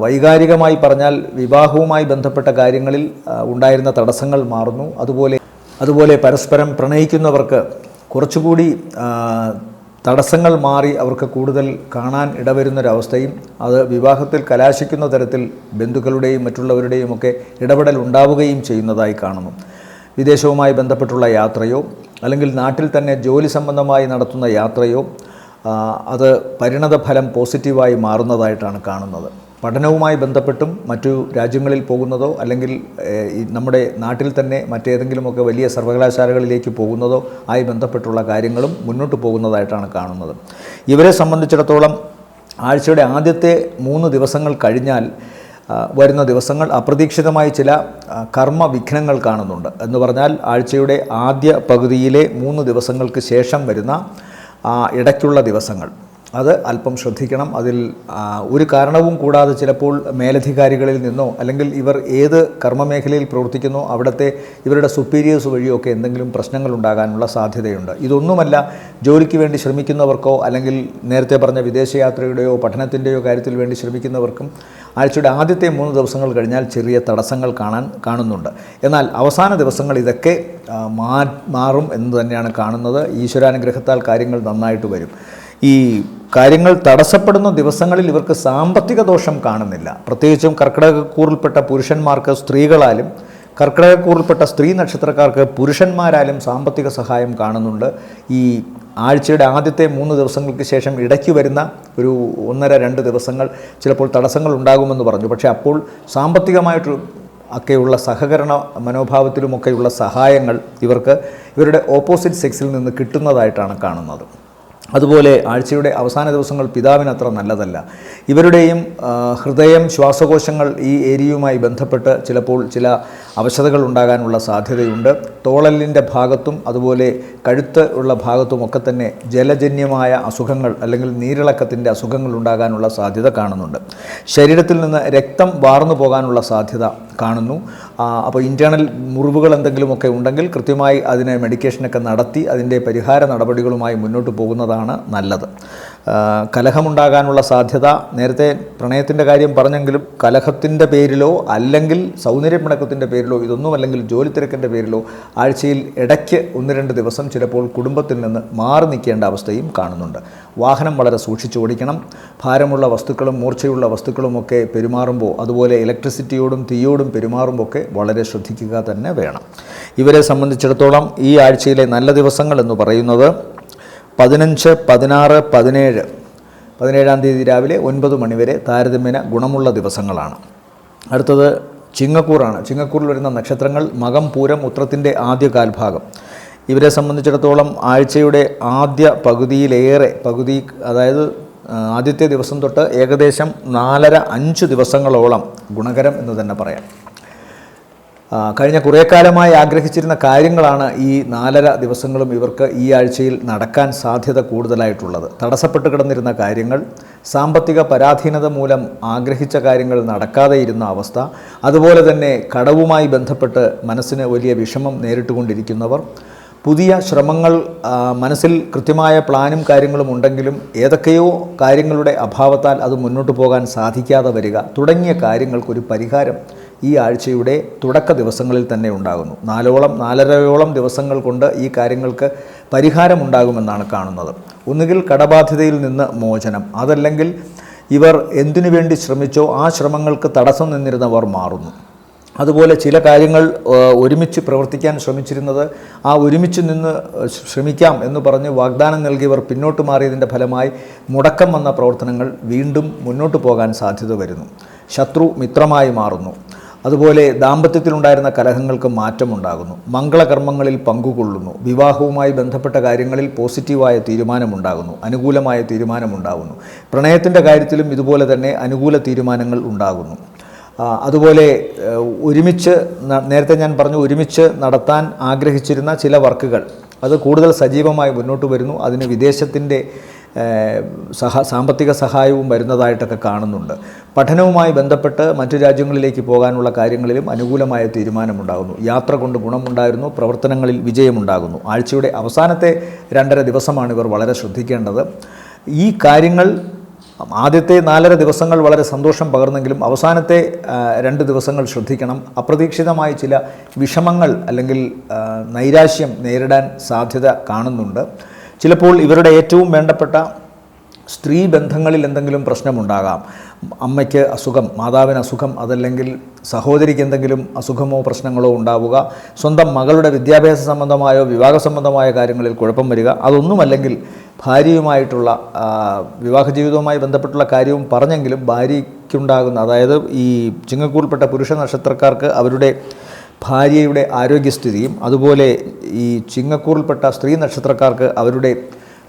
വൈകാരികമായി പറഞ്ഞാൽ വിവാഹവുമായി ബന്ധപ്പെട്ട കാര്യങ്ങളിൽ ഉണ്ടായിരുന്ന തടസ്സങ്ങൾ മാറുന്നു. അതുപോലെ പരസ്പരം പ്രണയിക്കുന്നവർക്ക് കുറച്ചുകൂടി തടസ്സങ്ങൾ മാറി അവർക്ക് കൂടുതൽ കാണാൻ ഇടവരുന്നൊരവസ്ഥയും അത് വിവാഹത്തിൽ കലാശിക്കുന്ന തരത്തിൽ ബന്ധുക്കളുടെയും മറ്റുള്ളവരുടെയും ഒക്കെ ഇടപെടൽ ഉണ്ടാവുകയും ചെയ്യുന്നതായി കാണുന്നു. വിദേശവുമായി ബന്ധപ്പെട്ടുള്ള യാത്രയോ അല്ലെങ്കിൽ നാട്ടിൽ തന്നെ ജോലി സംബന്ധമായി നടത്തുന്ന യാത്രയോ അത് പരിണതഫലം പോസിറ്റീവായി മാറുന്നതായിട്ടാണ് കാണുന്നത്. പഠനവുമായി ബന്ധപ്പെട്ടും മറ്റു രാജ്യങ്ങളിൽ പോകുന്നതോ അല്ലെങ്കിൽ നമ്മുടെ നാട്ടിൽ തന്നെ മറ്റേതെങ്കിലുമൊക്കെ വലിയ സർവകലാശാലകളിലേക്ക് പോകുന്നതോ ആയി ബന്ധപ്പെട്ടുള്ള കാര്യങ്ങളും മുന്നോട്ട് പോകുന്നതായിട്ടാണ് കാണുന്നത്. ഇവരെ സംബന്ധിച്ചിടത്തോളം ആഴ്ചയുടെ ആദ്യത്തെ 3 ദിവസങ്ങൾ കഴിഞ്ഞാൽ വരുന്ന ദിവസങ്ങൾ അപ്രതീക്ഷിതമായി ചില കർമ്മവിഘ്നങ്ങൾ കാണുന്നുണ്ട്. എന്ന് പറഞ്ഞാൽ ആഴ്ചയുടെ ആദ്യ പകുതിയിലെ 3 ദിവസങ്ങൾക്ക് ശേഷം വരുന്ന ഇടയ്ക്കുള്ള ദിവസങ്ങൾ അത് അല്പം ശ്രദ്ധിക്കണം. അതിൽ ഒരു കാരണവും കൂടാതെ ചിലപ്പോൾ മേലധികാരികളിൽ നിന്നോ അല്ലെങ്കിൽ ഇവർ ഏത് കർമ്മമേഖലയിൽ പ്രവർത്തിക്കുന്നോ അവിടുത്തെ ഇവരുടെ സുപ്പീരിയേഴ്സ് വഴിയൊക്കെ എന്തെങ്കിലും പ്രശ്നങ്ങൾ ഉണ്ടാകാനുള്ള സാധ്യതയുണ്ട്. ഇതൊന്നുമല്ല, ജോലിക്ക് വേണ്ടി ശ്രമിക്കുന്നവർക്കോ അല്ലെങ്കിൽ നേരത്തെ പറഞ്ഞ വിദേശയാത്രയുടെയോ പഠനത്തിൻ്റെയോ കാര്യത്തിൽ വേണ്ടി ശ്രമിക്കുന്നവർക്കും ആഴ്ചയുടെ ആദ്യത്തെ 3 ദിവസങ്ങൾ കഴിഞ്ഞാൽ ചെറിയ തടസ്സങ്ങൾ കാണുന്നുണ്ട്. എന്നാൽ അവസാന ദിവസങ്ങൾ ഇതൊക്കെ മാറും എന്ന് തന്നെയാണ് കാണുന്നത്. ഈശ്വരാനുഗ്രഹത്താൽ കാര്യങ്ങൾ നന്നായിട്ട് വരും. ഈ കാര്യങ്ങൾ തടസ്സപ്പെടുന്ന ദിവസങ്ങളിൽ ഇവർക്ക് സാമ്പത്തിക ദോഷം കാണുന്നില്ല. പ്രത്യേകിച്ചും കർക്കിടകക്കൂറിൽപ്പെട്ട പുരുഷന്മാർക്ക് സ്ത്രീകളാലും കർക്കിടകക്കൂറിൽപ്പെട്ട സ്ത്രീ നക്ഷത്രക്കാർക്ക് പുരുഷന്മാരാലും സാമ്പത്തിക സഹായം കാണുന്നുണ്ട്. ഈ ആഴ്ചയുടെ ആദ്യത്തെ 3 ദിവസങ്ങൾക്ക് ശേഷം ഇടയ്ക്ക് വരുന്ന ഒരു 1.5-2 ദിവസങ്ങൾ ചിലപ്പോൾ തടസ്സങ്ങൾ ഉണ്ടാകുമെന്ന് പറഞ്ഞു. പക്ഷേ അപ്പോൾ സാമ്പത്തികമായിട്ട് ഒക്കെയുള്ള സഹകരണ മനോഭാവത്തിലുമൊക്കെയുള്ള സഹായങ്ങൾ ഇവരുടെ ഓപ്പോസിറ്റ് സെക്സിൽ നിന്ന് കിട്ടുന്നതായിട്ടാണ് കാണുന്നത്. അതുപോലെ ആഴ്ചയുടെ അവസാന ദിവസങ്ങൾ പിതാവിന് അത്ര നല്ലതല്ല. ഇവരുടെയും ഹൃദയം, ശ്വാസകോശങ്ങൾ ഈ ഏരിയയുമായി ബന്ധപ്പെട്ട് ചിലപ്പോൾ ചില അവശതകൾ ഉണ്ടാകാനുള്ള സാധ്യതയുണ്ട്. തോളലിൻ്റെ ഭാഗത്തും അതുപോലെ കഴുത്ത് ഉള്ള ഭാഗത്തുമൊക്കെ തന്നെ ജലജന്യമായ അസുഖങ്ങൾ അല്ലെങ്കിൽ നീരിളക്കത്തിൻ്റെ അസുഖങ്ങൾ ഉണ്ടാകാനുള്ള സാധ്യത കാണുന്നുണ്ട്. ശരീരത്തിൽ നിന്ന് രക്തം വാർന്നു പോകാനുള്ള സാധ്യത കാണുന്നു. അപ്പോൾ ഇൻറ്റേർണൽ മുറിവുകൾ എന്തെങ്കിലുമൊക്കെ ഉണ്ടെങ്കിൽ കൃത്യമായി അതിനെ മെഡിക്കേഷനൊക്കെ നടത്തി അതിൻ്റെ പരിഹാര നടപടികളുമായി മുന്നോട്ട് പോകുന്നതാണ് നല്ലത്. കലഹമുണ്ടാകാനുള്ള സാധ്യത, നേരത്തെ പ്രണയത്തിൻ്റെ കാര്യം പറഞ്ഞെങ്കിലും കലഹത്തിൻ്റെ പേരിലോ അല്ലെങ്കിൽ സൗന്ദര്യപ്പിണക്കത്തിൻ്റെ പേരിലോ ഇതൊന്നും അല്ലെങ്കിൽ ജോലി തിരക്കിൻ്റെ പേരിലോ ആഴ്ചയിൽ ഇടയ്ക്ക് 1-2 ദിവസം ചിലപ്പോൾ കുടുംബത്തിൽ നിന്ന് മാറി നിൽക്കേണ്ട അവസ്ഥയും കാണുന്നുണ്ട്. വാഹനം വളരെ സൂക്ഷിച്ച് ഓടിക്കണം. ഭാരമുള്ള വസ്തുക്കളും മൂർച്ചയുള്ള വസ്തുക്കളുമൊക്കെ പെരുമാറുമ്പോൾ, അതുപോലെ ഇലക്ട്രിസിറ്റിയോടും തീയോടും പെരുമാറുമ്പോൾ ഒക്കെ വളരെ ശ്രദ്ധിക്കുക തന്നെ വേണം. ഇവരെ സംബന്ധിച്ചിടത്തോളം ഈ ആഴ്ചയിലെ നല്ല ദിവസങ്ങൾ എന്ന് പറയുന്നത് 15, 16, 17, 17-ാം തീയതി രാവിലെ 9 മണിവരെ താരതമ്യേന ഗുണമുള്ള ദിവസങ്ങളാണ്. അടുത്തത് ചിങ്ങക്കൂറാണ്. ചിങ്ങക്കൂറിൽ വരുന്ന നക്ഷത്രങ്ങൾ മകം, പൂരം, ഉത്രത്തിൻ്റെ ആദ്യ കാൽഭാഗം. ഇവരെ സംബന്ധിച്ചിടത്തോളം ആഴ്ചയുടെ ആദ്യ പകുതി, അതായത് ആദ്യത്തെ ദിവസം തൊട്ട് ഏകദേശം 4.5 ദിവസങ്ങളോളം ഗുണകരം എന്ന് തന്നെ പറയാം. കഴിഞ്ഞ കുറേ കാലമായി ആഗ്രഹിച്ചിരുന്ന കാര്യങ്ങളാണ് ഈ 4.5 ദിവസങ്ങളും ഇവർക്ക് ഈ ആഴ്ചയിൽ നടക്കാൻ സാധ്യത കൂടുതലായിട്ടുള്ളത്. തടസ്സപ്പെട്ട് കിടന്നിരുന്ന കാര്യങ്ങൾ, സാമ്പത്തിക പരാധീനത മൂലം ആഗ്രഹിച്ച കാര്യങ്ങൾ നടക്കാതെ ഇരുന്ന അവസ്ഥ, അതുപോലെ തന്നെ കടവുമായി ബന്ധപ്പെട്ട് മനസ്സിന് വലിയ വിഷമം നേരിട്ടുകൊണ്ടിരിക്കുന്നവർ, പുതിയ ശ്രമങ്ങൾ, മനസ്സിൽ കൃത്യമായ പ്ലാനും കാര്യങ്ങളും ഉണ്ടെങ്കിലും ഏതൊക്കെയോ കാര്യങ്ങളുടെ അഭാവത്താൽ അത് മുന്നോട്ട് പോകാൻ സാധിക്കാതെ വരിക തുടങ്ങിയ കാര്യങ്ങൾക്കൊരു പരിഹാരം ഈ ആഴ്ചയുടെ തുടക്ക ദിവസങ്ങളിൽ തന്നെ ഉണ്ടാകുന്നു. 4-4.5 ദിവസങ്ങൾ കൊണ്ട് ഈ കാര്യങ്ങൾക്ക് പരിഹാരമുണ്ടാകുമെന്നാണ് കാണുന്നത്. ഒന്നുകിൽ കടബാധ്യതയിൽ നിന്ന് മോചനം, അതല്ലെങ്കിൽ ഇവർ എന്തിനു വേണ്ടി ശ്രമിച്ചോ ആ ശ്രമങ്ങൾക്ക് തടസ്സം നിന്നിരുന്നവർ മാറുന്നു. അതുപോലെ ചില കാര്യങ്ങൾ ഒരുമിച്ച് പ്രവർത്തിക്കാൻ ശ്രമിച്ചിരുന്നത് ആ ഒരുമിച്ച് നിന്ന് ശ്രമിക്കാം എന്ന് പറഞ്ഞ് വാഗ്ദാനം നൽകിയവർ പിന്നോട്ട് മാറിയതിൻ്റെ ഫലമായി മുടക്കം വന്ന പ്രവർത്തനങ്ങൾ വീണ്ടും മുന്നോട്ട് പോകാൻ സാധ്യത വരുന്നു. ശത്രു മിത്രമായി മാറുന്നു. അതുപോലെ ദാമ്പത്യത്തിലുണ്ടായിരുന്ന കലഹങ്ങൾക്ക് മാറ്റമുണ്ടാകുന്നു. മംഗളകർമ്മങ്ങളിൽ പങ്കുകൊള്ളുന്നു. വിവാഹവുമായി ബന്ധപ്പെട്ട കാര്യങ്ങളിൽ പോസിറ്റീവായ തീരുമാനമുണ്ടാകുന്നു, അനുകൂലമായ തീരുമാനമുണ്ടാകുന്നു. പ്രണയത്തിൻ്റെ കാര്യത്തിലും ഇതുപോലെ തന്നെ അനുകൂല തീരുമാനങ്ങൾ ഉണ്ടാകുന്നു. അതുപോലെ നേരത്തെ ഞാൻ പറഞ്ഞു, ഒരുമിച്ച് നടത്താൻ ആഗ്രഹിച്ചിരുന്ന ചില വർക്കുകൾ അത് കൂടുതൽ സജീവമായി മുന്നോട്ട് വരുന്നു. അതിന് വിദേശത്തിൻ്റെ സാമ്പത്തിക സഹായവും വരുന്നതായിട്ടൊക്കെ കാണുന്നുണ്ട്. പഠനവുമായി ബന്ധപ്പെട്ട് മറ്റു രാജ്യങ്ങളിലേക്ക് പോകാനുള്ള കാര്യങ്ങളിലും അനുകൂലമായ തീരുമാനമുണ്ടാകുന്നു. യാത്ര കൊണ്ട് ഗുണമുണ്ടായിരുന്നു, പ്രവർത്തനങ്ങളിൽ വിജയമുണ്ടാകുന്നു. ആഴ്ചയുടെ അവസാനത്തെ 2.5 ദിവസമാണ് ഇവർ വളരെ ശ്രദ്ധിക്കേണ്ടത്. ഈ കാര്യങ്ങൾ ആദ്യത്തെ 4.5 ദിവസങ്ങൾ വളരെ സന്തോഷം പകർന്നെങ്കിലും അവസാനത്തെ 2 ദിവസങ്ങൾ ശ്രദ്ധിക്കണം. അപ്രതീക്ഷിതമായി ചില വിഷമങ്ങൾ അല്ലെങ്കിൽ നൈരാശ്യം നേരിടാൻ സാധ്യത കാണുന്നുണ്ട്. ചിലപ്പോൾ ഇവരുടെ ഏറ്റവും വേണ്ടപ്പെട്ട സ്ത്രീ ബന്ധങ്ങളിൽ എന്തെങ്കിലും പ്രശ്നമുണ്ടാകാം. അമ്മയ്ക്ക് അസുഖം, മാതാവിന് അസുഖം, അതല്ലെങ്കിൽ സഹോദരിക്ക് എന്തെങ്കിലും അസുഖമോ പ്രശ്നങ്ങളോ ഉണ്ടാവുക, സ്വന്തം മകളുടെ വിദ്യാഭ്യാസ സംബന്ധമായോ വിവാഹ സംബന്ധമായ കാര്യങ്ങളിൽ കുഴപ്പം വരിക, അതൊന്നുമല്ലെങ്കിൽ ഭാര്യയുമായിട്ടുള്ള വിവാഹ ജീവിതവുമായി ബന്ധപ്പെട്ടുള്ള കാര്യവും പറഞ്ഞെങ്കിലും ഭാര്യയ്ക്കുണ്ടാകുന്ന, അതായത് ഈ ചിങ്ങക്കൂറിൽപ്പെട്ട പുരുഷ നക്ഷത്രക്കാർക്ക് അവരുടെ ഭാര്യയുടെ ആരോഗ്യസ്ഥിതിയും, അതുപോലെ ഈ ചിങ്ങക്കൂറിൽപ്പെട്ട സ്ത്രീ നക്ഷത്രക്കാർക്ക് അവരുടെ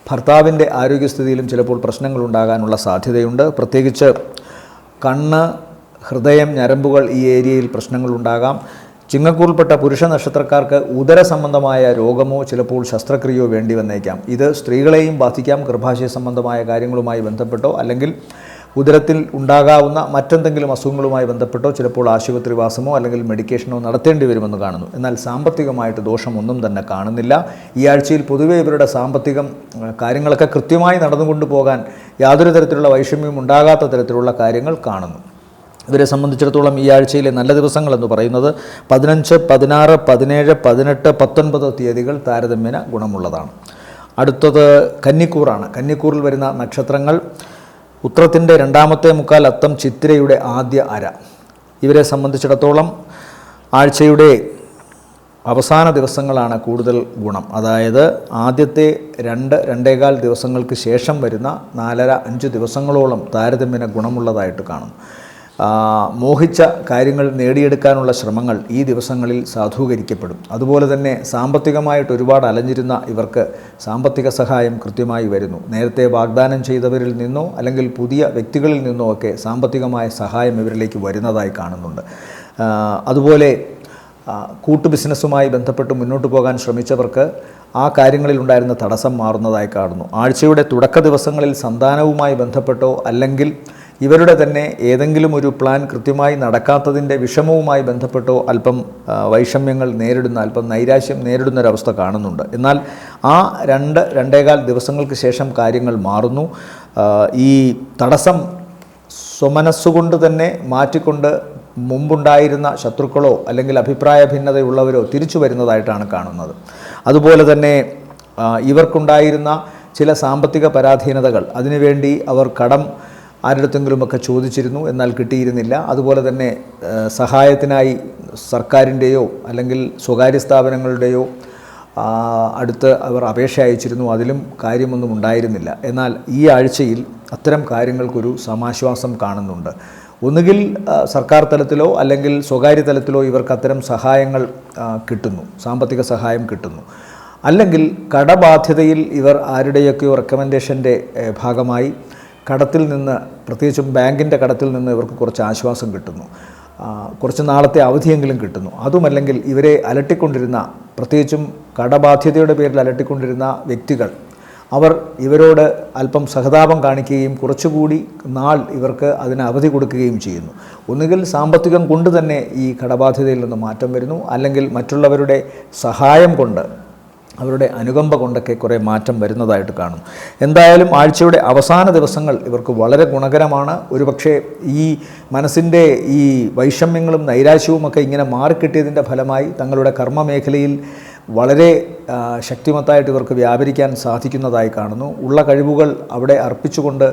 ഭർത്താവിൻ്റെ ആരോഗ്യസ്ഥിതിയിലും ചിലപ്പോൾ പ്രശ്നങ്ങളുണ്ടാകാനുള്ള സാധ്യതയുണ്ട്. പ്രത്യേകിച്ച് കണ്ണ്, ഹൃദയം, ഞരമ്പുകൾ ഈ ഏരിയയിൽ പ്രശ്നങ്ങളുണ്ടാകാം. ചിങ്ങക്കൂറിൽപ്പെട്ട പുരുഷ നക്ഷത്രക്കാർക്ക് ഉദര സംബന്ധമായ രോഗമോ ചിലപ്പോൾ ശസ്ത്രക്രിയയോ വേണ്ടി വന്നേക്കാം. ഇത് സ്ത്രീകളെയും ബാധിക്കാം. ഗർഭാശയ സംബന്ധമായ കാര്യങ്ങളുമായി ബന്ധപ്പെട്ടോ അല്ലെങ്കിൽ ഉദരത്തിൽ ഉണ്ടാകാവുന്ന മറ്റെന്തെങ്കിലും അസുഖങ്ങളുമായി ബന്ധപ്പെട്ടോ ചിലപ്പോൾ ആശുപത്രിവാസമോ അല്ലെങ്കിൽ മെഡിക്കേഷനോ നടത്തേണ്ടി വരുമെന്ന് കാണുന്നു. എന്നാൽ സാമ്പത്തികമായിട്ട് ദോഷമൊന്നും തന്നെ കാണുന്നില്ല. ഈ ആഴ്ചയിൽ പൊതുവേ ഇവരുടെ സാമ്പത്തികം കാര്യങ്ങളൊക്കെ കൃത്യമായി നടന്നുകൊണ്ടു പോകാൻ യാതൊരു തരത്തിലുള്ള വൈഷമ്യവും ഉണ്ടാകാത്ത തരത്തിലുള്ള കാര്യങ്ങൾ കാണുന്നു. ഇവരെ സംബന്ധിച്ചിടത്തോളം ഈ ആഴ്ചയിലെ നല്ല ദിവസങ്ങളെന്ന് പറയുന്നത് 15, 16, 17, 18, 19 തീയതികൾ താരതമ്യേന ഗുണമുള്ളതാണ്. അടുത്തത് കന്നിക്കൂറാണ്. കന്നിക്കൂറിൽ വരുന്ന നക്ഷത്രങ്ങൾ ഉത്രത്തിൻ്റെ 2ാമത്തെ മുക്കാൽ, അത്തം, ചിത്തിരയുടെ ആദ്യ അര. ഇവരെ സംബന്ധിച്ചിടത്തോളം ആഴ്ചയുടെ അവസാന ദിവസങ്ങളാണ് കൂടുതൽ ഗുണം. അതായത് ആദ്യത്തെ 2-2.25 ദിവസങ്ങൾക്ക് ശേഷം വരുന്ന 4.5 ദിവസങ്ങളോളം താരതമ്യേന ഗുണമുള്ളതായിട്ട് കാണും. മോഹിച്ച കാര്യങ്ങൾ നേടിയെടുക്കാനുള്ള ശ്രമങ്ങൾ ഈ ദിവസങ്ങളിൽ സാധൂകരിക്കപ്പെടും. അതുപോലെ തന്നെ സാമ്പത്തികമായിട്ട് ഒരുപാട് അലഞ്ഞിരുന്ന ഇവർക്ക് സാമ്പത്തിക സഹായം കൃത്യമായി വരുന്നു. നേരത്തെ വാഗ്ദാനം ചെയ്തവരിൽ നിന്നോ അല്ലെങ്കിൽ പുതിയ വ്യക്തികളിൽ നിന്നോ ഒക്കെ സാമ്പത്തികമായ സഹായം ഇവരിലേക്ക് വരുന്നതായി കാണുന്നുണ്ട്. അതുപോലെ കൂട്ടു ബിസിനസ്സുമായി ബന്ധപ്പെട്ട് മുന്നോട്ട് പോകാൻ ശ്രമിച്ചവർക്ക് ആ കാര്യങ്ങളിൽ ഉണ്ടായിരുന്ന തടസ്സം മാറുന്നതായി കാണുന്നു. ആഴ്ചയുടെ തുടക്ക ദിവസങ്ങളിൽ സന്താനവുമായി ബന്ധപ്പെട്ടോ അല്ലെങ്കിൽ ഇവരുടെ തന്നെ ഏതെങ്കിലും ഒരു പ്ലാൻ കൃത്യമായി നടക്കാത്തതിൻ്റെ വിഷമവുമായി ബന്ധപ്പെട്ടോ അല്പം വൈഷമ്യങ്ങൾ നേരിടുന്ന, അല്പം നൈരാശ്യം നേരിടുന്നൊരവസ്ഥ കാണുന്നുണ്ട്. എന്നാൽ ആ 2-2.25 ദിവസങ്ങൾക്ക് ശേഷം കാര്യങ്ങൾ മാറുന്നു. ഈ തടസ്സം സ്വമനസ്സുകൊണ്ട് തന്നെ മാറ്റിക്കൊണ്ട് മുമ്പുണ്ടായിരുന്ന ശത്രുക്കളോ അല്ലെങ്കിൽ അഭിപ്രായ ഭിന്നതയുള്ളവരോ തിരിച്ചു വരുന്നതായിട്ടാണ് കാണുന്നത്. അതുപോലെ തന്നെ ഇവർക്കുണ്ടായിരുന്ന ചില സാമ്പത്തിക പരാധീനതകൾ, അതിനുവേണ്ടി അവർ കടം ആരുടെത്തെങ്കിലുമൊക്കെ ചോദിച്ചിരുന്നു, എന്നാൽ കിട്ടിയിരുന്നില്ല. അതുപോലെ തന്നെ സഹായത്തിനായി സർക്കാരിൻ്റെയോ അല്ലെങ്കിൽ സ്വകാര്യ സ്ഥാപനങ്ങളുടെയോ അടുത്ത് അവർ അപേക്ഷ അയച്ചിരുന്നു, അതിലും കാര്യമൊന്നും ഉണ്ടായിരുന്നില്ല. എന്നാൽ ഈ ആഴ്ചയിൽ അത്തരം കാര്യങ്ങൾക്കൊരു സമാശ്വാസം കാണുന്നുണ്ട്. ഒന്നുകിൽ സർക്കാർ തലത്തിലോ അല്ലെങ്കിൽ സ്വകാര്യ തലത്തിലോ ഇവർക്ക് അത്തരം സഹായങ്ങൾ കിട്ടുന്നു, സാമ്പത്തിക സഹായം കിട്ടുന്നു. അല്ലെങ്കിൽ കടബാധ്യതയിൽ ഇവർ ആരുടെയൊക്കെയോ റെക്കമെൻഡേഷൻ്റെ ഭാഗമായി കടത്തിൽ നിന്ന്, പ്രത്യേകിച്ചും ബാങ്കിൻ്റെ കടത്തിൽ നിന്ന് ഇവർക്ക് കുറച്ച് ആശ്വാസം കിട്ടുന്നു, കുറച്ച് നാളത്തെ അവധിയെങ്കിലും കിട്ടുന്നു. അതുമല്ലെങ്കിൽ ഇവരെ അലട്ടിക്കൊണ്ടിരുന്ന, പ്രത്യേകിച്ചും കടബാധ്യതയുടെ പേരിൽ അലട്ടിക്കൊണ്ടിരുന്ന വ്യക്തികൾ, അവർ ഇവരോട് അല്പം സഹതാപം കാണിക്കുകയും കുറച്ചുകൂടി നാൾ ഇവർക്ക് അതിന് അവധി കൊടുക്കുകയും ചെയ്യുന്നു. ഒന്നുകിൽ സാമ്പത്തികം കൊണ്ട് തന്നെ ഈ കടബാധ്യതയിൽ നിന്ന് മാറ്റം വരുന്നു, അല്ലെങ്കിൽ മറ്റുള്ളവരുടെ സഹായം കൊണ്ട്, അവരുടെ അനുകമ്പ കൊണ്ടൊക്കെ കുറേ മാറ്റം വരുന്നതായിട്ട് കാണും. എന്തായാലും ആഴ്ചയുടെ അവസാന ദിവസങ്ങൾ ഇവർക്ക് വളരെ ഗുണകരമാണ്. ഒരുപക്ഷെ ഈ മനസ്സിൻ്റെ ഈ വൈഷമ്യങ്ങളും നൈരാശ്യവുമൊക്കെ ഇങ്ങനെ മാറിക്കിട്ടിയതിൻ്റെ ഫലമായി തങ്ങളുടെ കർമ്മമേഖലയിൽ വളരെ ശക്തിമത്തായിട്ട് ഇവർക്ക് വ്യാപരിക്കാൻ സാധിക്കുന്നതായി കാണുന്നു. ഉള്ള കഴിവുകൾ അവിടെ അർപ്പിച്ചുകൊണ്ട്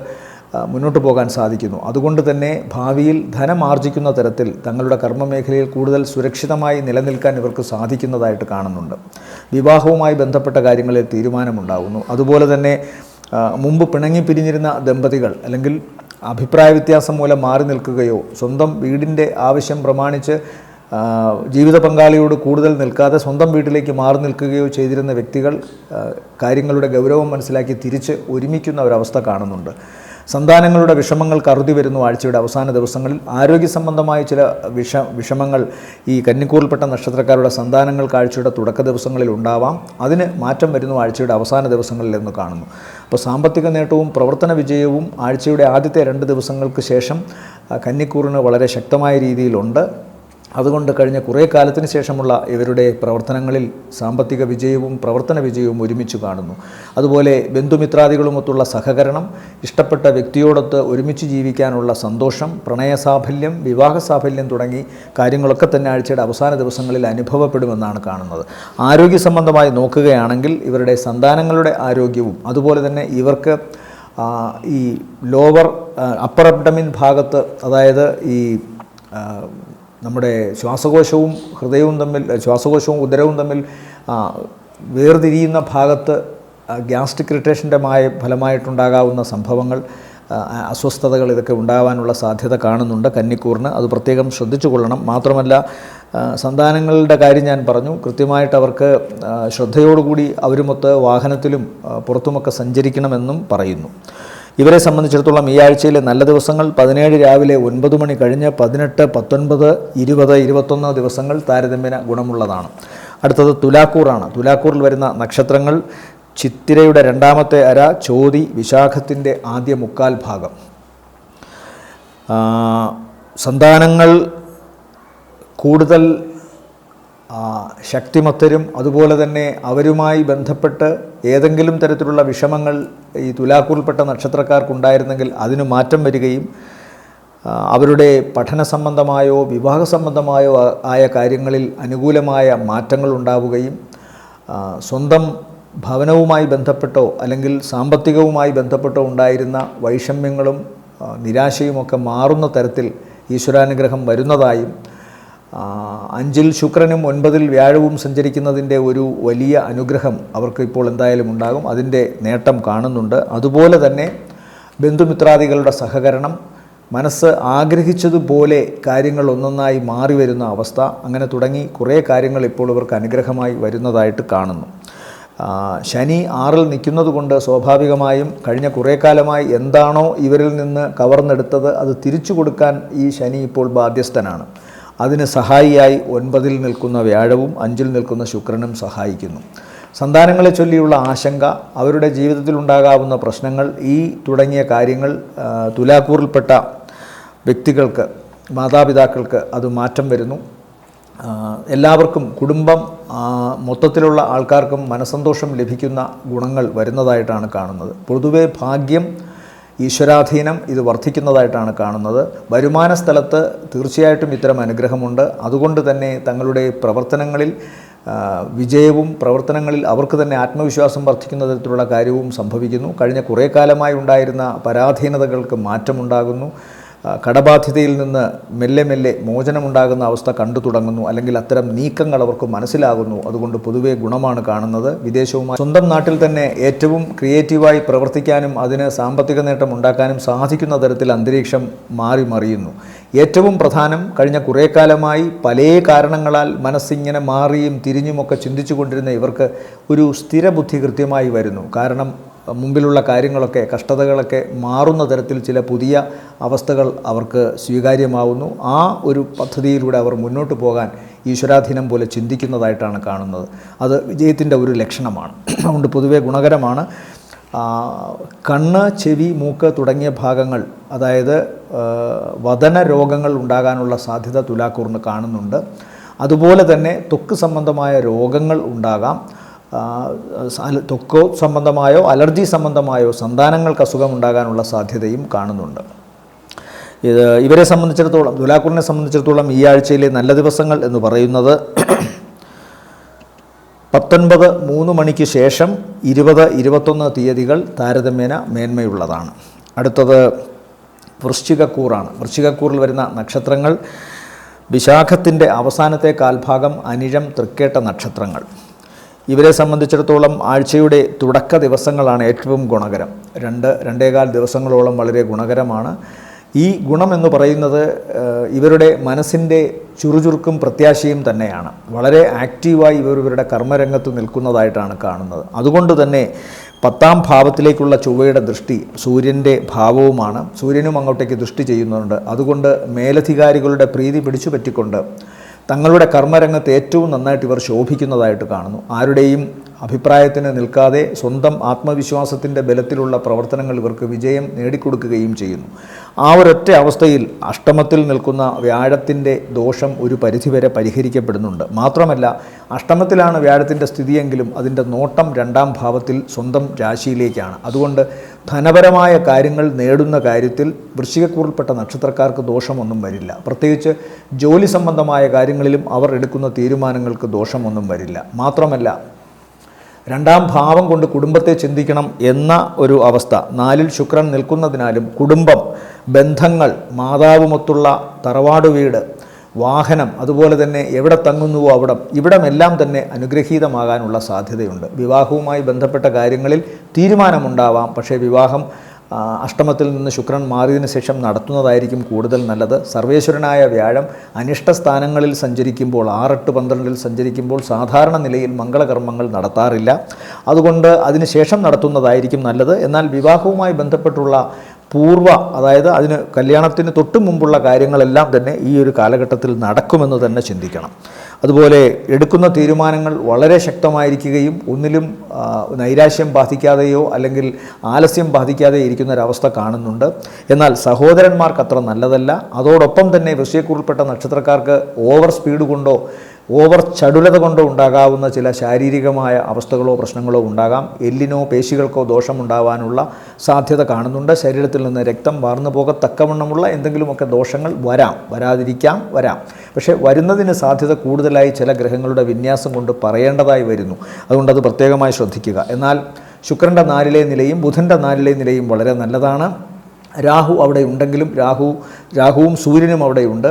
മുന്നോട്ട് പോകാൻ സാധിക്കുന്നു. അതുകൊണ്ട് തന്നെ ഭാവിയിൽ ധനമാർജിക്കുന്ന തരത്തിൽ തങ്ങളുടെ കർമ്മമേഖലയിൽ കൂടുതൽ സുരക്ഷിതമായി നിലനിൽക്കാൻ ഇവർക്ക് സാധിക്കുന്നതായിട്ട് കാണുന്നുണ്ട്. വിവാഹവുമായി ബന്ധപ്പെട്ട കാര്യങ്ങളിൽ തീരുമാനമുണ്ടാകുന്നു. അതുപോലെ തന്നെ മുമ്പ് പിണങ്ങിപ്പിരിഞ്ഞിരുന്ന ദമ്പതികൾ അല്ലെങ്കിൽ അഭിപ്രായ വ്യത്യാസം മൂലം മാറി നിൽക്കുകയോ സ്വന്തം വീടിൻ്റെ ആവശ്യം പ്രമാണിച്ച് ജീവിത പങ്കാളിയോട് കൂടുതൽ നിൽക്കാതെ സ്വന്തം വീട്ടിലേക്ക് മാറി നിൽക്കുകയോ ചെയ്തിരുന്ന വ്യക്തികൾ കാര്യങ്ങളുടെ ഗൗരവം മനസ്സിലാക്കി തിരിച്ച് ഒരുമിക്കുന്ന ഒരവസ്ഥ കാണുന്നുണ്ട്. സന്താനങ്ങളുടെ വിഷമങ്ങൾക്ക് അറുതി വരുന്നു ആഴ്ചയുടെ അവസാന ദിവസങ്ങളിൽ. ആരോഗ്യ സംബന്ധമായ ചില വിഷമങ്ങൾ ഈ കന്നിക്കൂറിൽപ്പെട്ട നക്ഷത്രക്കാരുടെ സന്താനങ്ങൾക്ക് ആഴ്ചയുടെ തുടക്ക ദിവസങ്ങളിൽ ഉണ്ടാവാം. അതിന് മാറ്റം വരുന്നു ആഴ്ചയുടെ അവസാന ദിവസങ്ങളിൽ എന്ന് കാണുന്നു. അപ്പോൾ സാമ്പത്തിക നേട്ടവും പ്രവർത്തന വിജയവും ആഴ്ചയുടെ ആദ്യത്തെ 2 ദിവസങ്ങൾക്ക് ശേഷം കന്നിക്കൂറിന് വളരെ ശക്തമായ രീതിയിലുണ്ട്. അതുകൊണ്ട് കഴിഞ്ഞ കുറേ കാലത്തിന് ശേഷമുള്ള ഇവരുടെ പ്രവർത്തനങ്ങളിൽ സാമ്പത്തിക വിജയവും പ്രവർത്തന വിജയവും ഒരുമിച്ച് കാണുന്നു. അതുപോലെ ബന്ധുമിത്രാദികളുമൊത്തുള്ള സഹകരണം, ഇഷ്ടപ്പെട്ട വ്യക്തിയോടൊത്ത് ഒരുമിച്ച് ജീവിക്കാനുള്ള സന്തോഷം, പ്രണയസാഫല്യം, വിവാഹ സാഫല്യം തുടങ്ങി കാര്യങ്ങളൊക്കെ തന്നെ ആഴ്ചയുടെ അവസാന ദിവസങ്ങളിൽ അനുഭവപ്പെടുമെന്നാണ് കാണുന്നത്. ആരോഗ്യ സംബന്ധമായി നോക്കുകയാണെങ്കിൽ ഇവരുടെ സന്താനങ്ങളുടെ ആരോഗ്യവും അതുപോലെ തന്നെ ഇവർക്ക് ഈ അപ്പർ അബ്ഡമിൻ ഭാഗത്ത്, അതായത് ഈ നമ്മുടെ ശ്വാസകോശവും ഉദരവും തമ്മിൽ വേർതിരിയുന്ന ഭാഗത്ത് ഗ്യാസ്ട്രിക് ഇറിറ്റേഷൻ്റെ ഫലമായിട്ടുണ്ടാകാവുന്ന സംഭവങ്ങൾ, അസ്വസ്ഥതകൾ, ഇതൊക്കെ ഉണ്ടാകാനുള്ള സാധ്യത കാണുന്നുണ്ട് കന്നിക്കൂറിന്. അത് പ്രത്യേകം ശ്രദ്ധിച്ചു കൊള്ളണം. മാത്രമല്ല സന്താനങ്ങളുടെ കാര്യം ഞാൻ പറഞ്ഞു, കൃത്യമായിട്ട് അവർക്ക് ശ്രദ്ധയോടുകൂടി അവരുമൊത്ത് വാഹനത്തിലും പുറത്തുമൊക്കെ സഞ്ചരിക്കണമെന്നും പറയുന്നു. ഇവരെ സംബന്ധിച്ചിടത്തോളം ഈ ആഴ്ചയിലെ നല്ല ദിവസങ്ങൾ 17 രാവിലെ 9 മണി കഴിഞ്ഞ് 18, 19, 20, 21 ദിവസങ്ങൾ താരതമ്യേന ഗുണമുള്ളതാണ്. അടുത്തത് തുലാക്കൂറാണ്. തുലാക്കൂറിൽ വരുന്ന നക്ഷത്രങ്ങൾ ചിത്തിരയുടെ 2ാമത്തെ അര, ചോതി, വിശാഖത്തിൻ്റെ ആദ്യ 3/4 ഭാഗം. സന്താനങ്ങൾ കൂടുതൽ ശക്തിമത്തരും അതുപോലെ തന്നെ അവരുമായി ബന്ധപ്പെട്ട് ഏതെങ്കിലും തരത്തിലുള്ള വിഷമങ്ങൾ ഈ തുലാക്കൂറിൽപ്പെട്ട നക്ഷത്രക്കാർക്കുണ്ടായിരുന്നെങ്കിൽ അതിന് മാറ്റം വരികയും അവരുടെ പഠന സംബന്ധമായോ വിവാഹ സംബന്ധമായോ ആയ കാര്യങ്ങളിൽ അനുകൂലമായ മാറ്റങ്ങൾ ഉണ്ടാവുകയും സ്വന്തം ഭവനവുമായി ബന്ധപ്പെട്ടോ അല്ലെങ്കിൽ സാമ്പത്തികവുമായി ബന്ധപ്പെട്ടോ ഉണ്ടായിരുന്ന വൈഷമ്യങ്ങളും നിരാശയുമൊക്കെ മാറുന്ന തരത്തിൽ ഈശ്വരാനുഗ്രഹം വരുന്നതായും 5-ൽ ശുക്രനും 9-ൽ വ്യാഴവും സഞ്ചരിക്കുന്നതിൻ്റെ ഒരു വലിയ അനുഗ്രഹം അവർക്ക് ഇപ്പോൾ എന്തായാലും ഉണ്ടാകും. അതിൻ്റെ നേട്ടം കാണുന്നുണ്ട്. അതുപോലെ തന്നെ ബന്ധുമിത്രാദികളുടെ സഹകരണം, മനസ്സ് ആഗ്രഹിച്ചതുപോലെ കാര്യങ്ങൾ ഒന്നൊന്നായി മാറി വരുന്ന അവസ്ഥ, അങ്ങനെ തുടങ്ങി കുറേ കാര്യങ്ങൾ ഇപ്പോൾ ഇവർക്ക് അനുഗ്രഹമായി വരുന്നതായിട്ട് കാണുന്നു. ശനി 6-ൽ നിൽക്കുന്നത് കൊണ്ട് സ്വാഭാവികമായും കഴിഞ്ഞ കുറേ കാലമായി എന്താണോ ഇവരിൽ നിന്ന് കവർന്നെടുത്തത് അത് തിരിച്ചു കൊടുക്കാൻ ഈ ശനി ഇപ്പോൾ ബാധ്യസ്ഥനാണ്. അതിന് സഹായിയായി 9-ൽ നിൽക്കുന്ന വ്യാഴവും 5-ൽ നിൽക്കുന്ന ശുക്രനും സഹായിക്കുന്നു. സന്താനങ്ങളെ ചൊല്ലിയുള്ള ആശങ്ക, അവരുടെ ജീവിതത്തിലുണ്ടാകാവുന്ന പ്രശ്നങ്ങൾ, ഈ തുടങ്ങിയ കാര്യങ്ങൾ തുലാക്കൂറിൽപ്പെട്ട വ്യക്തികൾക്ക്, മാതാപിതാക്കൾക്ക് അത് മാറ്റം വരുന്നു. എല്ലാവർക്കും, കുടുംബം മൊത്തത്തിലുള്ള ആൾക്കാർക്കും മനസ്സന്തോഷം ലഭിക്കുന്ന ഗുണങ്ങൾ വരുന്നതായിട്ടാണ് കാണുന്നത്. പൊതുവെ ഭാഗ്യം, ഈശ്വരാധീനം ഇത് വർദ്ധിക്കുന്നതായിട്ടാണ് കാണുന്നത്. വരുമാന സ്ഥലത്ത് തീർച്ചയായിട്ടും ഇത്തരം അനുഗ്രഹമുണ്ട്. അതുകൊണ്ട് തന്നെ തങ്ങളുടെ പ്രവർത്തനങ്ങളിൽ വിജയവും, പ്രവർത്തനങ്ങളിൽ അവർക്ക് തന്നെ ആത്മവിശ്വാസം വർദ്ധിക്കുന്ന തരത്തിലുള്ള കാര്യവും സംഭവിക്കുന്നു. കഴിഞ്ഞ കുറേ കാലമായി ഉണ്ടായിരുന്ന പരാധീനതകൾക്ക് മാറ്റമുണ്ടാകുന്നു. കടബാധ്യതയിൽ നിന്ന് മെല്ലെ മെല്ലെ മോചനമുണ്ടാകുന്ന അവസ്ഥ കണ്ടു തുടങ്ങുന്നു, അല്ലെങ്കിൽ അത്തരം നീക്കങ്ങൾ അവർക്ക് മനസ്സിലാകുന്നു. അതുകൊണ്ട് പൊതുവെ ഗുണമാണ് കാണുന്നത്. വിദേശവുമായി സ്വന്തം നാട്ടിൽ തന്നെ ഏറ്റവും ക്രിയേറ്റീവായി പ്രവർത്തിക്കാനും അതിന് സാമ്പത്തിക നേട്ടം ഉണ്ടാക്കാനും സാധിക്കുന്ന തരത്തിൽ അന്തരീക്ഷം മാറി മറിയുന്നു. ഏറ്റവും പ്രധാനം, കഴിഞ്ഞ കുറേ കാലമായി പല കാരണങ്ങളാൽ മനസ്സിങ്ങനെ മാറിയും തിരിഞ്ഞുമൊക്കെ ചിന്തിച്ചു കൊണ്ടിരുന്ന ഇവർക്ക് ഒരു സ്ഥിരബുദ്ധി കൃത്യമായി വരുന്നു. കാരണം മുമ്പിലുള്ള കാര്യങ്ങളൊക്കെ, കഷ്ടതകളൊക്കെ മാറുന്ന തരത്തിൽ ചില പുതിയ അവസ്ഥകൾ അവർക്ക് സ്വീകാര്യമാവുന്നു. ആ ഒരു പദ്ധതിയിലൂടെ അവർ മുന്നോട്ട് പോകാൻ ഈശ്വരാധീനം പോലെ ചിന്തിക്കുന്നതായിട്ടാണ് കാണുന്നത്. അത് വിജയത്തിൻ്റെ ഒരു ലക്ഷണമാണ്. അതുകൊണ്ട് പൊതുവെ ഗുണകരമാണ്. കണ്ണ്, ചെവി, മൂക്ക് തുടങ്ങിയ ഭാഗങ്ങൾ, അതായത് വദന രോഗങ്ങൾ ഉണ്ടാകാനുള്ള സാധ്യത തുലാക്കൂറിന് കാണുന്നുണ്ട്. അതുപോലെ തന്നെ ത്വക്ക് സംബന്ധമായ രോഗങ്ങൾ ഉണ്ടാകാം. ത്വക്ക് സംബന്ധമായോ അലർജി സംബന്ധമായോ സന്താനങ്ങൾക്ക് അസുഖമുണ്ടാകാനുള്ള സാധ്യതയും കാണുന്നുണ്ട്. ഇവരെ സംബന്ധിച്ചിടത്തോളം, തുലാക്കൂറിനെ സംബന്ധിച്ചിടത്തോളം ഈ ആഴ്ചയിലെ നല്ല ദിവസങ്ങൾ എന്ന് പറയുന്നത് 19, 3 മണിക്ക് ശേഷം 20, 21 തീയതികൾ താരതമ്യേന മേന്മയുള്ളതാണ്. അടുത്തത് വൃശ്ചികക്കൂറാണ്. വൃശ്ചികക്കൂറിൽ വരുന്ന നക്ഷത്രങ്ങൾ വിശാഖത്തിൻ്റെ അവസാനത്തെ കാൽഭാഗം, അനിഴം, തൃക്കേട്ട നക്ഷത്രങ്ങൾ. ഇവരെ സംബന്ധിച്ചിടത്തോളം ആഴ്ചയുടെ തുടക്ക ദിവസങ്ങളാണ് ഏറ്റവും ഗുണകരം. 2-2.25 ദിവസങ്ങളോളം വളരെ ഗുണകരമാണ്. ഈ ഗുണമെന്ന് പറയുന്നത് ഇവരുടെ മനസ്സിൻ്റെ ചുറുചുറുക്കും പ്രത്യാശയും തന്നെയാണ്. വളരെ ആക്റ്റീവായി ഇവരുടെ കർമ്മരംഗത്ത് നിൽക്കുന്നതായിട്ടാണ് കാണുന്നത്. അതുകൊണ്ട് തന്നെ 10ാം ഭാവത്തിലേക്കുള്ള ചൊവ്വയുടെ ദൃഷ്ടി സൂര്യൻ്റെ ഭാവവുമാണ്. സൂര്യനും അങ്ങോട്ടേക്ക് ദൃഷ്ടി ചെയ്യുന്നുണ്ട്. അതുകൊണ്ട് മേലധികാരികളുടെ പ്രീതി പിടിച്ചു പറ്റിക്കൊണ്ട് തങ്ങളുടെ കർമ്മരംഗത്ത് ഏറ്റവും നന്നായിട്ട് ഇവർ ശോഭിക്കുന്നതായിട്ട് കാണുന്നു. ആരുടെയും അഭിപ്രായത്തിന് നിൽക്കാതെ സ്വന്തം ആത്മവിശ്വാസത്തിൻ്റെ ബലത്തിലുള്ള പ്രവർത്തനങ്ങൾ ഇവർക്ക് വിജയം നേടിക്കൊടുക്കുകയും ചെയ്യുന്നു. ആ ഒരൊറ്റ അവസ്ഥയിൽ അഷ്ടമത്തിൽ നിൽക്കുന്ന വ്യാഴത്തിൻ്റെ ദോഷം ഒരു പരിധിവരെ പരിഹരിക്കപ്പെടുന്നുണ്ട്. മാത്രമല്ല, അഷ്ടമത്തിലാണ് വ്യാഴത്തിൻ്റെ സ്ഥിതിയെങ്കിലും അതിൻ്റെ നോട്ടം 2ാം ഭാവത്തിൽ സ്വന്തം രാശിയിലേക്കാണ്. അതുകൊണ്ട് ധനപരമായ കാര്യങ്ങൾ നേടുന്ന കാര്യത്തിൽ വൃശ്ചികക്കൂറിൽപ്പെട്ട നക്ഷത്രക്കാർക്ക് ദോഷമൊന്നും വരില്ല. പ്രത്യേകിച്ച് ജോലി സംബന്ധമായ കാര്യങ്ങളിലും അവർ എടുക്കുന്ന തീരുമാനങ്ങൾക്ക് ദോഷമൊന്നും വരില്ല. മാത്രമല്ല, 2ാം ഭാവം കൊണ്ട് കുടുംബത്തെ ചിന്തിക്കണം എന്ന ഒരു അവസ്ഥ 4-ൽ ശുക്രൻ നിൽക്കുന്നതിനാലും കുടുംബം, ബന്ധങ്ങൾ, മാതാവുമൊത്തുള്ള തറവാട് വീട്, വാഹനം, അതുപോലെ തന്നെ എവിടെ തങ്ങുന്നുവോ ഇവിടമെല്ലാം തന്നെ അനുഗ്രഹീതമാകാനുള്ള സാധ്യതയുണ്ട്. വിവാഹവുമായി ബന്ധപ്പെട്ട കാര്യങ്ങളിൽ തീരുമാനമുണ്ടാവാം. പക്ഷേ വിവാഹം അഷ്ടമത്തിൽ നിന്ന് ശുക്രൻ മാറിയതിനു ശേഷം നടത്തുന്നതായിരിക്കും കൂടുതൽ നല്ലത്. സർവേശ്വരനായ വ്യാഴം അനിഷ്ടസ്ഥാനങ്ങളിൽ സഞ്ചരിക്കുമ്പോൾ, 6-8-12 സഞ്ചരിക്കുമ്പോൾ സാധാരണ നിലയിൽ മംഗളകർമ്മങ്ങൾ നടത്താറില്ല. അതുകൊണ്ട് അതിനുശേഷം നടത്തുന്നതായിരിക്കും നല്ലത്. എന്നാൽ വിവാഹവുമായി ബന്ധപ്പെട്ടുള്ള അതായത് അതിന് കല്യാണത്തിന് തൊട്ട് മുമ്പുള്ള കാര്യങ്ങളെല്ലാം തന്നെ ഈ ഒരു കാലഘട്ടത്തിൽ നടക്കുമെന്ന് തന്നെ ചിന്തിക്കണം. അതുപോലെ എടുക്കുന്ന തീരുമാനങ്ങൾ വളരെ ശക്തമായിരിക്കുകയും ഒന്നിലും നൈരാശ്യം ബാധിക്കാതെയോ അല്ലെങ്കിൽ ആലസ്യം ബാധിക്കാതെയോ ഇരിക്കുന്നൊരവസ്ഥ കാണുന്നുണ്ട്. എന്നാൽ സഹോദരന്മാർക്ക് അത്ര നല്ലതല്ല. അതോടൊപ്പം തന്നെ വൃശ്ചികക്കൂറിൽപ്പെട്ട നക്ഷത്രക്കാർക്ക് ഓവർ സ്പീഡ് കൊണ്ടോ ഓവർ ചടുലത കൊണ്ടോ ഉണ്ടാകാവുന്ന ചില ശാരീരികമായ അവസ്ഥകളോ പ്രശ്നങ്ങളോ ഉണ്ടാകാം. എല്ലിനോ പേശികൾക്കോ ദോഷമുണ്ടാകാനുള്ള സാധ്യത കാണുന്നുണ്ട്. ശരീരത്തിൽ നിന്ന് രക്തം വാർന്നു പോകത്തക്കവണ്ണമുള്ള എന്തെങ്കിലുമൊക്കെ ദോഷങ്ങൾ വരാം. പക്ഷേ വരുന്നതിന് സാധ്യത കൂടുതലായി ചില ഗ്രഹങ്ങളുടെ വിന്യാസം കൊണ്ട് പറയേണ്ടതായി വരുന്നു. അതുകൊണ്ടത് പ്രത്യേകമായി ശ്രദ്ധിക്കുക. എന്നാൽ ശുക്രൻ്റെ 4-ലെ നിലയും ബുധൻ്റെ 4-ലെ നിലയും വളരെ നല്ലതാണ്. രാഹു അവിടെ ഉണ്ടെങ്കിലും രാഹുവും സൂര്യനും അവിടെയുണ്ട്.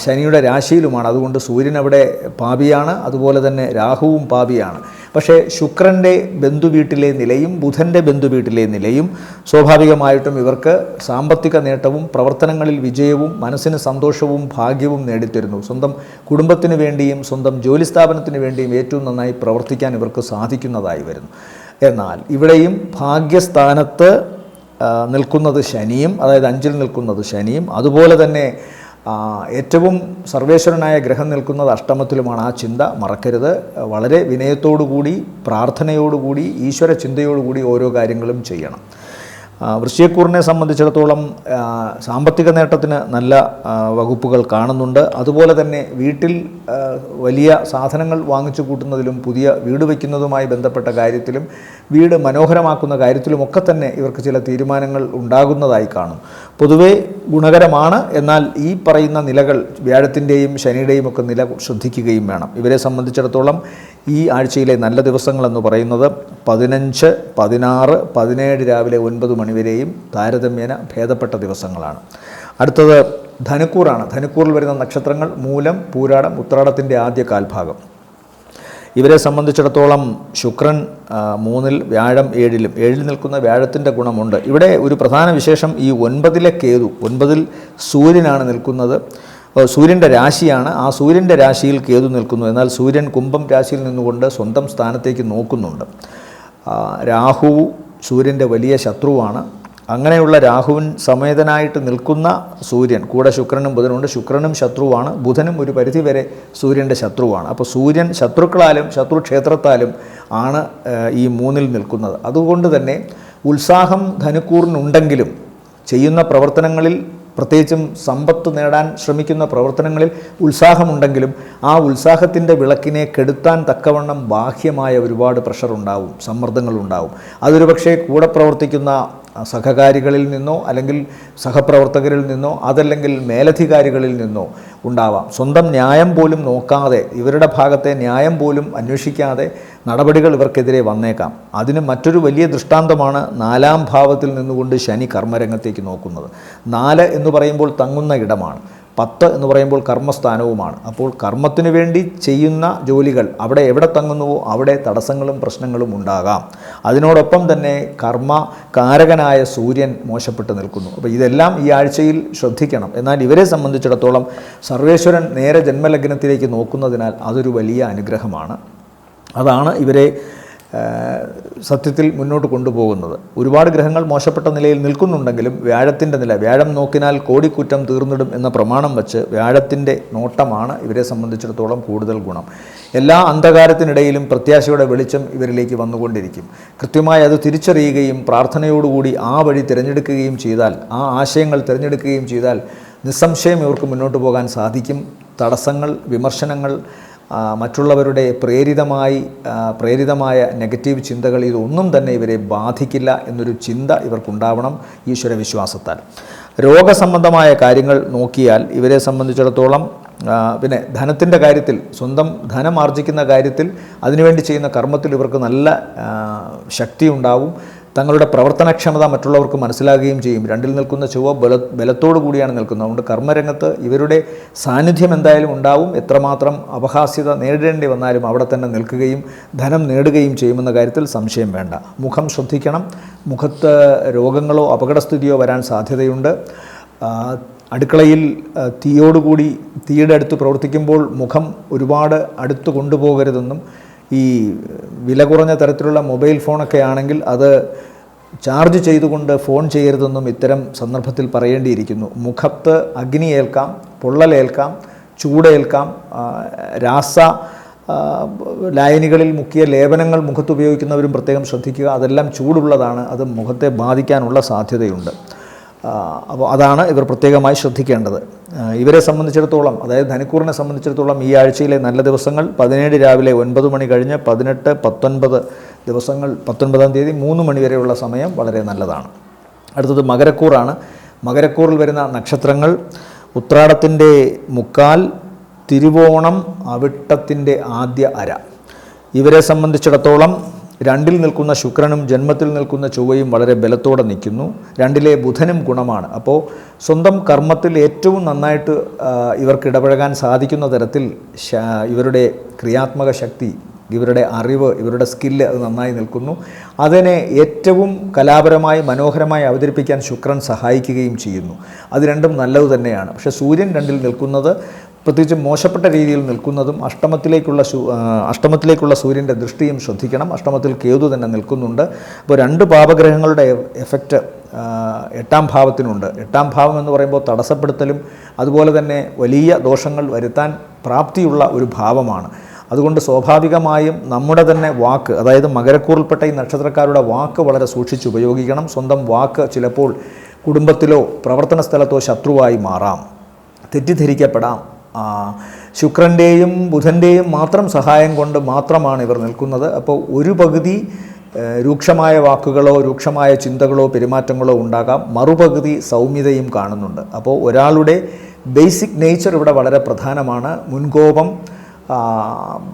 ശനിയുടെ രാശിയിലുമാണ്. അതുകൊണ്ട് സൂര്യൻ അവിടെ പാപിയാണ്, അതുപോലെ തന്നെ രാഹുവും പാപിയാണ്. പക്ഷേ ശുക്രൻ്റെ ബന്ധുവീട്ടിലെ നിലയും ബുധൻ്റെ ബന്ധുവീട്ടിലെ നിലയും സ്വാഭാവികമായിട്ടും ഇവർക്ക് സാമ്പത്തിക നേട്ടവും പ്രവർത്തനങ്ങളിൽ വിജയവും മനസ്സിന് സന്തോഷവും ഭാഗ്യവും നേടിത്തരുന്നു. സ്വന്തം കുടുംബത്തിന് വേണ്ടിയും സ്വന്തം ജോലി സ്ഥാപനത്തിന് വേണ്ടിയും ഏറ്റവും നന്നായി പ്രവർത്തിക്കാൻ ഇവർക്ക് സാധിക്കുന്നതായി വരുന്നു. എന്നാൽ ഇവിടെയും ഭാഗ്യസ്ഥാനത്ത് നിൽക്കുന്നത് ശനിയും, അതായത് 5-ൽ നിൽക്കുന്നത് ശനിയും, അതുപോലെ തന്നെ ഏറ്റവും സർവേശ്വരനായ ഗ്രഹം നിൽക്കുന്നത് അഷ്ടമത്തിലുമാണ്. ആ ചിന്ത മറക്കരുത്. വളരെ വിനയത്തോടുകൂടി, പ്രാർത്ഥനയോടുകൂടി, ഈശ്വര ചിന്തയോടുകൂടി ഓരോ കാര്യങ്ങളും ചെയ്യണം. വൃശ്ചികക്കൂറിനെ സംബന്ധിച്ചിടത്തോളം സാമ്പത്തിക നേട്ടത്തിന് നല്ല വകുപ്പുകൾ കാണുന്നുണ്ട്. അതുപോലെ തന്നെ വീട്ടിൽ വലിയ സാധനങ്ങൾ വാങ്ങിച്ചു കൂട്ടുന്നതിലും പുതിയ വീട് വയ്ക്കുന്നതുമായി ബന്ധപ്പെട്ട കാര്യത്തിലും വീട് മനോഹരമാക്കുന്ന കാര്യത്തിലുമൊക്കെ തന്നെ ഇവർക്ക് ചില തീരുമാനങ്ങൾ ഉണ്ടാകുന്നതായി കാണും. പൊതുവേ ഗുണകരമാണ്. എന്നാൽ ഈ പറയുന്ന നിലകൾ വ്യാഴത്തിൻ്റെയും ശനിയുടെയും ഒക്കെ നില ശ്രദ്ധിക്കുകയും വേണം. ഇവരെ സംബന്ധിച്ചിടത്തോളം ഈ ആഴ്ചയിലെ നല്ല ദിവസങ്ങളെന്ന് പറയുന്നത് 15, 16, 17 രാവിലെ 9 മണിവരെയും താരതമ്യേന ഭേദപ്പെട്ട ദിവസങ്ങളാണ്. അടുത്തത് ധനുക്കൂറാണ്. ധനുക്കൂറിൽ വരുന്ന നക്ഷത്രങ്ങൾ മൂലം, പൂരാടം, ഉത്രാടത്തിൻ്റെ ആദ്യ കാൽഭാഗം. ഇവരെ സംബന്ധിച്ചിടത്തോളം ശുക്രൻ 3-ൽ, വ്യാഴം 7-ലും. 7-ൽ നിൽക്കുന്ന വ്യാഴത്തിൻ്റെ ഗുണമുണ്ട്. ഇവിടെ ഒരു പ്രധാന വിശേഷം ഈ 9-ലെ കേതു. 9-ൽ സൂര്യനാണ് നിൽക്കുന്നത്. സൂര്യൻ്റെ രാശിയാണ്. ആ സൂര്യൻ്റെ രാശിയിൽ കേതു നിൽക്കുന്നു. എന്നാൽ സൂര്യൻ കുംഭം രാശിയിൽ നിന്നുകൊണ്ട് സ്വന്തം സ്ഥാനത്തേക്ക് നോക്കുന്നുണ്ട്. രാഹു സൂര്യൻ്റെ വലിയ ശത്രുവാണ്. അങ്ങനെയുള്ള രാഹുവിൻ സമേതനായിട്ട് നിൽക്കുന്ന സൂര്യൻ, കൂടെ ശുക്രനും ബുധനുണ്ട്. ശുക്രനും ശത്രുവാണ്, ബുധനും ഒരു പരിധിവരെ സൂര്യൻ്റെ ശത്രുവാണ്. അപ്പോൾ സൂര്യൻ ശത്രുക്കളാലും ശത്രുക്ഷേത്രത്താലും ആണ് ഈ 3-ൽ നിൽക്കുന്നത്. അതുകൊണ്ട് തന്നെ ഉത്സാഹം ധനുക്കൂറിനുണ്ടെങ്കിലും ചെയ്യുന്ന പ്രവർത്തനങ്ങളിൽ, പ്രത്യേകിച്ചും സമ്പത്ത് നേടാൻ ശ്രമിക്കുന്ന പ്രവർത്തനങ്ങളിൽ ഉത്സാഹമുണ്ടെങ്കിലും ആ ഉത്സാഹത്തിൻ്റെ വിളക്കിനെ കെടുത്താൻ തക്കവണ്ണം ബാഹ്യമായ ഒരുപാട് പ്രഷറുണ്ടാവും, സമ്മർദ്ദങ്ങളുണ്ടാവും. അതൊരു പക്ഷേ കൂടെ പ്രവർത്തിക്കുന്ന സഹകാരികളിൽ നിന്നോ അല്ലെങ്കിൽ സഹപ്രവർത്തകരിൽ നിന്നോ അതല്ലെങ്കിൽ മേലധികാരികളിൽ നിന്നോ ഉണ്ടാവാം. സ്വന്തം ന്യായം പോലും നോക്കാതെ, ഇവരുടെ ഭാഗത്തെ ന്യായം പോലും അന്വേഷിക്കാതെ നടപടികൾ ഇവർക്കെതിരെ വന്നേക്കാം. അതിന് മറ്റൊരു വലിയ ദൃഷ്ടാന്തമാണ് 4-ാം ഭാവത്തിൽ നിന്നുകൊണ്ട് ശനി കർമ്മരംഗത്തേക്ക് നോക്കുന്നത്. 4 എന്ന് പറയുമ്പോൾ തങ്ങുന്ന ഇടമാണ്. 10 എന്ന് പറയുമ്പോൾ കർമ്മസ്ഥാനവുമാണ്. അപ്പോൾ കർമ്മത്തിനു വേണ്ടി ചെയ്യുന്ന ജോലികൾ അവിടെ എവിടെ തങ്ങുന്നുവോ അവിടെ തടസ്സങ്ങളും പ്രശ്നങ്ങളും ഉണ്ടാകാം. അതിനോടൊപ്പം തന്നെ കർമ്മകാരകനായ സൂര്യൻ മോശപ്പെട്ട് നിൽക്കുന്നു. അപ്പോൾ ഇതെല്ലാം ഈ ആഴ്ചയിൽ ശ്രദ്ധിക്കണം. എന്നാൽ ഇവരെ സംബന്ധിച്ചിടത്തോളം സർവേശ്വരൻ നേരെ ജന്മലഗ്നത്തിലേക്ക് നോക്കുന്നതിനാൽ അതൊരു വലിയ അനുഗ്രഹമാണ്. അതാണ് ഇവരെ സത്യത്തിൽ മുന്നോട്ട് കൊണ്ടുപോകുന്നത്. ഒരുപാട് ഗ്രഹങ്ങൾ മോശപ്പെട്ട നിലയിൽ നിൽക്കുന്നുണ്ടെങ്കിലും വ്യാഴത്തിൻ്റെ നില, വ്യാഴം നോക്കിനാൽ കോടിക്കുറ്റം തീർന്നിടും എന്ന പ്രമാണം വച്ച് വ്യാഴത്തിൻ്റെ നോട്ടമാണ് ഇവരെ സംബന്ധിച്ചിടത്തോളം കൂടുതൽ ഗുണം. എല്ലാ അന്ധകാരത്തിനിടയിലും പ്രത്യാശയുടെ വെളിച്ചം ഇവരിലേക്ക് വന്നുകൊണ്ടിരിക്കും. കൃത്യമായി അത് തിരിച്ചറിയുകയും പ്രാർത്ഥനയോടുകൂടി ആ വഴി തിരഞ്ഞെടുക്കുകയും ചെയ്താൽ, ആ ആശയങ്ങൾ തിരഞ്ഞെടുക്കുകയും ചെയ്താൽ നിസ്സംശയം ഇവർക്ക് മുന്നോട്ട് പോകാൻ സാധിക്കും. തടസ്സങ്ങൾ, വിമർശനങ്ങൾ, മറ്റുള്ളവരുടെ പ്രേരിതമായ നെഗറ്റീവ് ചിന്തകൾ, ഇതൊന്നും തന്നെ ഇവരെ ബാധിക്കില്ല എന്നൊരു ചിന്ത ഇവർക്കുണ്ടാവണം ഈശ്വരവിശ്വാസത്താൽ. രോഗസംബന്ധമായ കാര്യങ്ങൾ നോക്കിയാൽ ഇവരെ സംബന്ധിച്ചിടത്തോളം പിന്നെ ധനത്തിൻ്റെ കാര്യത്തിൽ, സ്വന്തം ധനം ആർജിക്കുന്ന കാര്യത്തിൽ, അതിനുവേണ്ടി ചെയ്യുന്ന കർമ്മത്തിൽ ഇവർക്ക് നല്ല ശക്തി ഉണ്ടാവും. തങ്ങളുടെ പ്രവർത്തനക്ഷമത മറ്റുള്ളവർക്ക് മനസ്സിലാകുകയും ചെയ്യും. 2-ൽ നിൽക്കുന്ന ചൊവ്വ ബലത്തോടു കൂടിയാണ് നിൽക്കുന്നത്. അതുകൊണ്ട് കർമ്മരംഗത്ത് ഇവരുടെ സാന്നിധ്യം എന്തായാലും ഉണ്ടാവും. എത്രമാത്രം അപഹാസ്യത നേരിടേണ്ടി വന്നാലും അവിടെ തന്നെ നിൽക്കുകയും ധനം നേടുകയും ചെയ്യുമെന്ന കാര്യത്തിൽ സംശയം വേണ്ട. മുഖം ശ്രദ്ധിക്കണം. മുഖത്ത് രോഗങ്ങളോ അപകടസ്ഥിതിയോ വരാൻ സാധ്യതയുണ്ട്. അടുക്കളയിൽ തീയുടെ അടുത്ത് പ്രവർത്തിക്കുമ്പോൾ മുഖം ഒരുപാട് അടുത്ത് കൊണ്ടുപോകരുതെന്നും, ഈ വില കുറഞ്ഞ തരത്തിലുള്ള മൊബൈൽ ഫോണൊക്കെ ആണെങ്കിൽ അത് ചാർജ് ചെയ്തുകൊണ്ട് ഫോൺ ചെയ്യരുതെന്നും ഇത്തരം സന്ദർഭത്തിൽ പറയേണ്ടിയിരിക്കുന്നു. മുഖത്ത് അഗ്നിയേൽക്കാം, പൊള്ളലേൽക്കാം, ചൂടേൽക്കാം. ലായനികളിൽ മുക്കിയ ലേപനങ്ങൾ മുഖത്ത് ഉപയോഗിക്കുന്നവരും പ്രത്യേകം ശ്രദ്ധിക്കുക. അതെല്ലാം ചൂടുള്ളതാണ്. അത് മുഖത്തെ ബാധിക്കാനുള്ള സാധ്യതയുണ്ട്. അപ്പോൾ അതാണ് ഇവർ പ്രത്യേകമായി ശ്രദ്ധിക്കേണ്ടത്. ഇവരെ സംബന്ധിച്ചിടത്തോളം, അതായത് ധനുക്കൂറിനെ സംബന്ധിച്ചിടത്തോളം ഈ ആഴ്ചയിലെ നല്ല ദിവസങ്ങൾ 17 രാവിലെ 9 മണി കഴിഞ്ഞ് 18, 19 ദിവസങ്ങൾ, 19-ാം തീയതി 3 മണി വരെയുള്ള സമയം വളരെ നല്ലതാണ്. അടുത്തത് മകരക്കൂറാണ്. മകരക്കൂറിൽ വരുന്ന നക്ഷത്രങ്ങൾ ഉത്രാടത്തിൻ്റെ മുക്കാൽ, തിരുവോണം, അവിട്ടത്തിൻ്റെ ആദ്യ അര. ഇവരെ സംബന്ധിച്ചിടത്തോളം 2-ൽ നിൽക്കുന്ന ശുക്രനും ജന്മത്തിൽ നിൽക്കുന്ന ചൊവ്വയും വളരെ ബലത്തോടെ നിൽക്കുന്നു. 2-ലെ ബുധനും ഗുണമാണ്. അപ്പോൾ സ്വന്തം കർമ്മത്തിൽ ഏറ്റവും നന്നായിട്ട് ഇവർക്ക് ഇടപഴകാൻ സാധിക്കുന്ന തരത്തിൽ ഇവരുടെ ക്രിയാത്മക ശക്തി, ഇവരുടെ അറിവ്, ഇവരുടെ സ്കില്ല് അത് നന്നായി നിൽക്കുന്നു. അതിനെ ഏറ്റവും കലാപരമായി മനോഹരമായി അവതരിപ്പിക്കാൻ ശുക്രൻ സഹായിക്കുകയും ചെയ്യുന്നു. അത് രണ്ടും നല്ലത് തന്നെയാണ്. പക്ഷേ സൂര്യൻ 2-ൽ നിൽക്കുന്നത്, പ്രത്യേകിച്ച് മോശപ്പെട്ട രീതിയിൽ നിൽക്കുന്നതും, അഷ്ടമത്തിലേക്കുള്ള സൂര്യൻ്റെ ദൃഷ്ടിയും ശ്രദ്ധിക്കണം. അഷ്ടമത്തിൽ കേതു തന്നെ നിൽക്കുന്നുണ്ട്. അപ്പോൾ 2 പാപഗ്രഹങ്ങളുടെ എഫക്റ്റ് 8ാം ഭാവത്തിനുണ്ട്. 8ാം ഭാവം എന്ന് പറയുമ്പോൾ തടസ്സപ്പെടുത്തലും അതുപോലെ തന്നെ വലിയ ദോഷങ്ങൾ വരുത്താൻ പ്രാപ്തിയുള്ള ഒരു ഭാവമാണ്. അതുകൊണ്ട് സ്വാഭാവികമായും നമ്മുടെ തന്നെ വാക്ക്, അതായത് മകരക്കൂറിൽപ്പെട്ട ഈ നക്ഷത്രക്കാരുടെ വാക്ക് വളരെ സൂക്ഷിച്ച് ഉപയോഗിക്കണം. സ്വന്തം വാക്ക് ചിലപ്പോൾ കുടുംബത്തിലോ പ്രവർത്തന സ്ഥലത്തോ ശത്രുവായി മാറാം, തെറ്റിദ്ധരിക്കപ്പെടാം. ശുക്രൻ്റെയും ബുധൻ്റെയും മാത്രം സഹായം കൊണ്ട് മാത്രമാണ് ഇവർ നിൽക്കുന്നത്. അപ്പോൾ ഒരു പകുതി രൂക്ഷമായ വാക്കുകളോ രൂക്ഷമായ ചിന്തകളോ പെരുമാറ്റങ്ങളോ ഉണ്ടാകാം, മറുപകുതി സൗമ്യതയും കാണുന്നുണ്ട്. അപ്പോൾ ഒരാളുടെ ബേസിക് നേച്ചർ ഇവിടെ വളരെ പ്രധാനമാണ്. മുൻകോപം,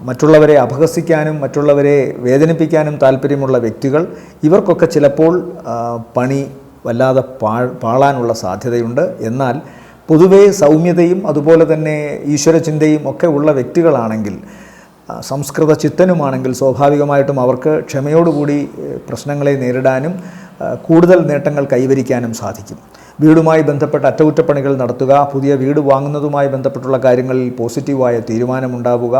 മറ്റുള്ളവരെ അപഹസിക്കാനും മറ്റുള്ളവരെ വേദനിപ്പിക്കാനും താല്പര്യമുള്ള വ്യക്തികൾ, ഇവർക്കൊക്കെ ചിലപ്പോൾ പണി വല്ലാതെ പാളാനുള്ള സാധ്യതയുണ്ട്. എന്നാൽ പൊതുവേ സൗമ്യതയും അതുപോലെ തന്നെ ഈശ്വരചിന്തയും ഒക്കെ ഉള്ള വ്യക്തികളാണെങ്കിൽ, സംസ്കൃത ചിത്തനുമാണെങ്കിൽ സ്വാഭാവികമായിട്ടും അവർക്ക് ക്ഷമയോടുകൂടി പ്രശ്നങ്ങളെ നേരിടാനും കൂടുതൽ നേട്ടങ്ങൾ കൈവരിക്കാനും സാധിക്കും. വീടുമായി ബന്ധപ്പെട്ട അറ്റകുറ്റപ്പണികൾ നടത്തുക, പുതിയ വീട് വാങ്ങുന്നതുമായി ബന്ധപ്പെട്ടുള്ള കാര്യങ്ങളിൽ പോസിറ്റീവായ തീരുമാനമുണ്ടാവുക,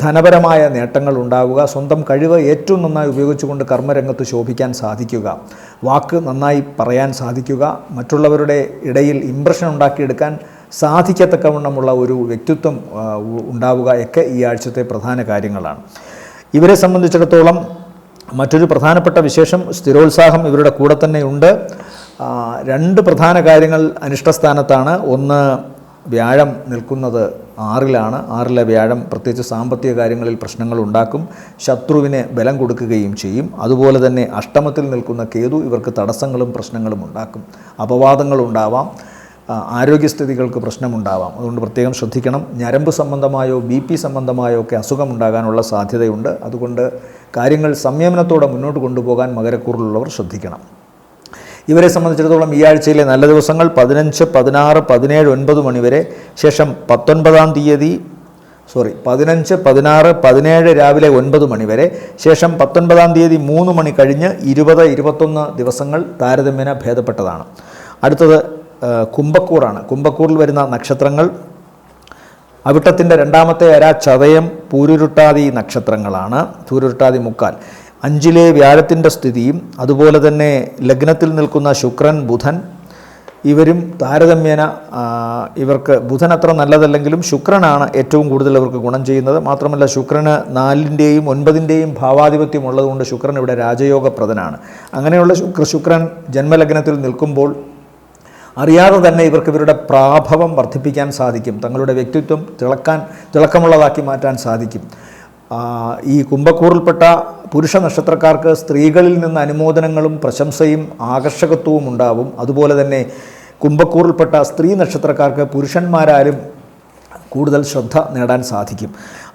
ധനപരമായ നേട്ടങ്ങൾ ഉണ്ടാവുക, സ്വന്തം കഴിവ് ഏറ്റവും നന്നായി ഉപയോഗിച്ചുകൊണ്ട് കർമ്മരംഗത്ത് ശോഭിക്കാൻ സാധിക്കുക, വാക്ക് നന്നായി പറയാൻ സാധിക്കുക, മറ്റുള്ളവരുടെ ഇടയിൽ ഇംപ്രഷൻ ഉണ്ടാക്കിയെടുക്കാൻ സാധിക്കത്തക്കവണ്ണമുള്ള ഒരു വ്യക്തിത്വം ഉണ്ടാവുക ഒക്കെ ഈ ആഴ്ചത്തെ പ്രധാന കാര്യങ്ങളാണ്. ഇവരെ സംബന്ധിച്ചിടത്തോളം മറ്റൊരു പ്രധാനപ്പെട്ട വിശേഷം സ്ഥിരോത്സാഹം ഇവരുടെ കൂടെ തന്നെയുണ്ട്. 2 പ്രധാന കാര്യങ്ങൾ അനിഷ്ടസ്ഥാനത്താണ്. ഒന്ന്, വ്യാഴം നിൽക്കുന്നത് 6ലാണ്. 6ലെ വ്യാഴം പ്രത്യേകിച്ച് സാമ്പത്തിക കാര്യങ്ങളിൽ പ്രശ്നങ്ങൾ ഉണ്ടാക്കും, ശത്രുവിന് ബലം കൊടുക്കുകയും ചെയ്യും. അതുപോലെ തന്നെ അഷ്ടമത്തിൽ നിൽക്കുന്ന കേതു ഇവർക്ക് തടസ്സങ്ങളും പ്രശ്നങ്ങളും ഉണ്ടാക്കും, അപവാദങ്ങളുണ്ടാവാം, ആരോഗ്യസ്ഥിതികൾക്ക് പ്രശ്നമുണ്ടാവാം. അതുകൊണ്ട് പ്രത്യേകം ശ്രദ്ധിക്കണം. ഞരമ്പ് സംബന്ധമായോ BP സംബന്ധമായോ ഒക്കെ അസുഖമുണ്ടാകാനുള്ള സാധ്യതയുണ്ട്. അതുകൊണ്ട് കാര്യങ്ങൾ സംയമനത്തോടെ മുന്നോട്ട് കൊണ്ടുപോകാൻ മകരക്കൂറിലുള്ളവർ ശ്രദ്ധിക്കണം. ഇവരെ സംബന്ധിച്ചിടത്തോളം ഈ ആഴ്ചയിലെ നല്ല ദിവസങ്ങൾ 15, 16, 17, 9 മണി വരെ, ശേഷം 15, 16, 17 രാവിലെ 9 മണി വരെ, ശേഷം 19 3 മണി കഴിഞ്ഞ് 20, 21 ദിവസങ്ങൾ താരതമ്യേന ഭേദപ്പെട്ടതാണ്. അടുത്തത് കുംഭക്കൂറാണ്. കുംഭക്കൂറിൽ വരുന്ന നക്ഷത്രങ്ങൾ അവിട്ടത്തിൻ്റെ 2ാമത്തെ അര, ചതയം, പൂരുരുട്ടാതി നക്ഷത്രങ്ങളാണ്. പൂരുരുട്ടാതി 3/4. 5ലെ വ്യാഴത്തിൻ്റെ സ്ഥിതിയും അതുപോലെ തന്നെ ലഗ്നത്തിൽ നിൽക്കുന്ന ശുക്രൻ, ബുധൻ, ഇവരും താരതമ്യേന ഇവർക്ക് ബുധൻ അത്ര നല്ലതല്ലെങ്കിലും ശുക്രനാണ് ഏറ്റവും കൂടുതൽ ഇവർക്ക് ഗുണം ചെയ്യുന്നത്. മാത്രമല്ല ശുക്രന് 4ൻ്റെയും 9ൻ്റെയും ഭാവാധിപത്യം ഉള്ളതുകൊണ്ട് ശുക്രൻ ഇവിടെ രാജയോഗപ്രദനാണ്. അങ്ങനെയുള്ള ശുക്രൻ ജന്മലഗ്നത്തിൽ നിൽക്കുമ്പോൾ അറിയാതെ തന്നെ ഇവർക്ക് ഇവരുടെ പ്രാഭവം വർദ്ധിപ്പിക്കാൻ സാധിക്കും, തങ്ങളുടെ വ്യക്തിത്വം തിളക്കമുള്ളതാക്കി മാറ്റാൻ സാധിക്കും. ഈ കുംഭക്കൂറിൽപ്പെട്ട പുരുഷ നക്ഷത്രക്കാർക്ക് സ്ത്രീകളിൽ നിന്ന് അനുമോദനങ്ങളും പ്രശംസയും ആകർഷകത്വവും ഉണ്ടാവും. അതുപോലെ തന്നെ കുംഭക്കൂറിൽപ്പെട്ട സ്ത്രീ നക്ഷത്രക്കാർക്ക് പുരുഷന്മാരാലും കൂടുതൽ ശ്രദ്ധ നേടാൻ സാധിക്കും.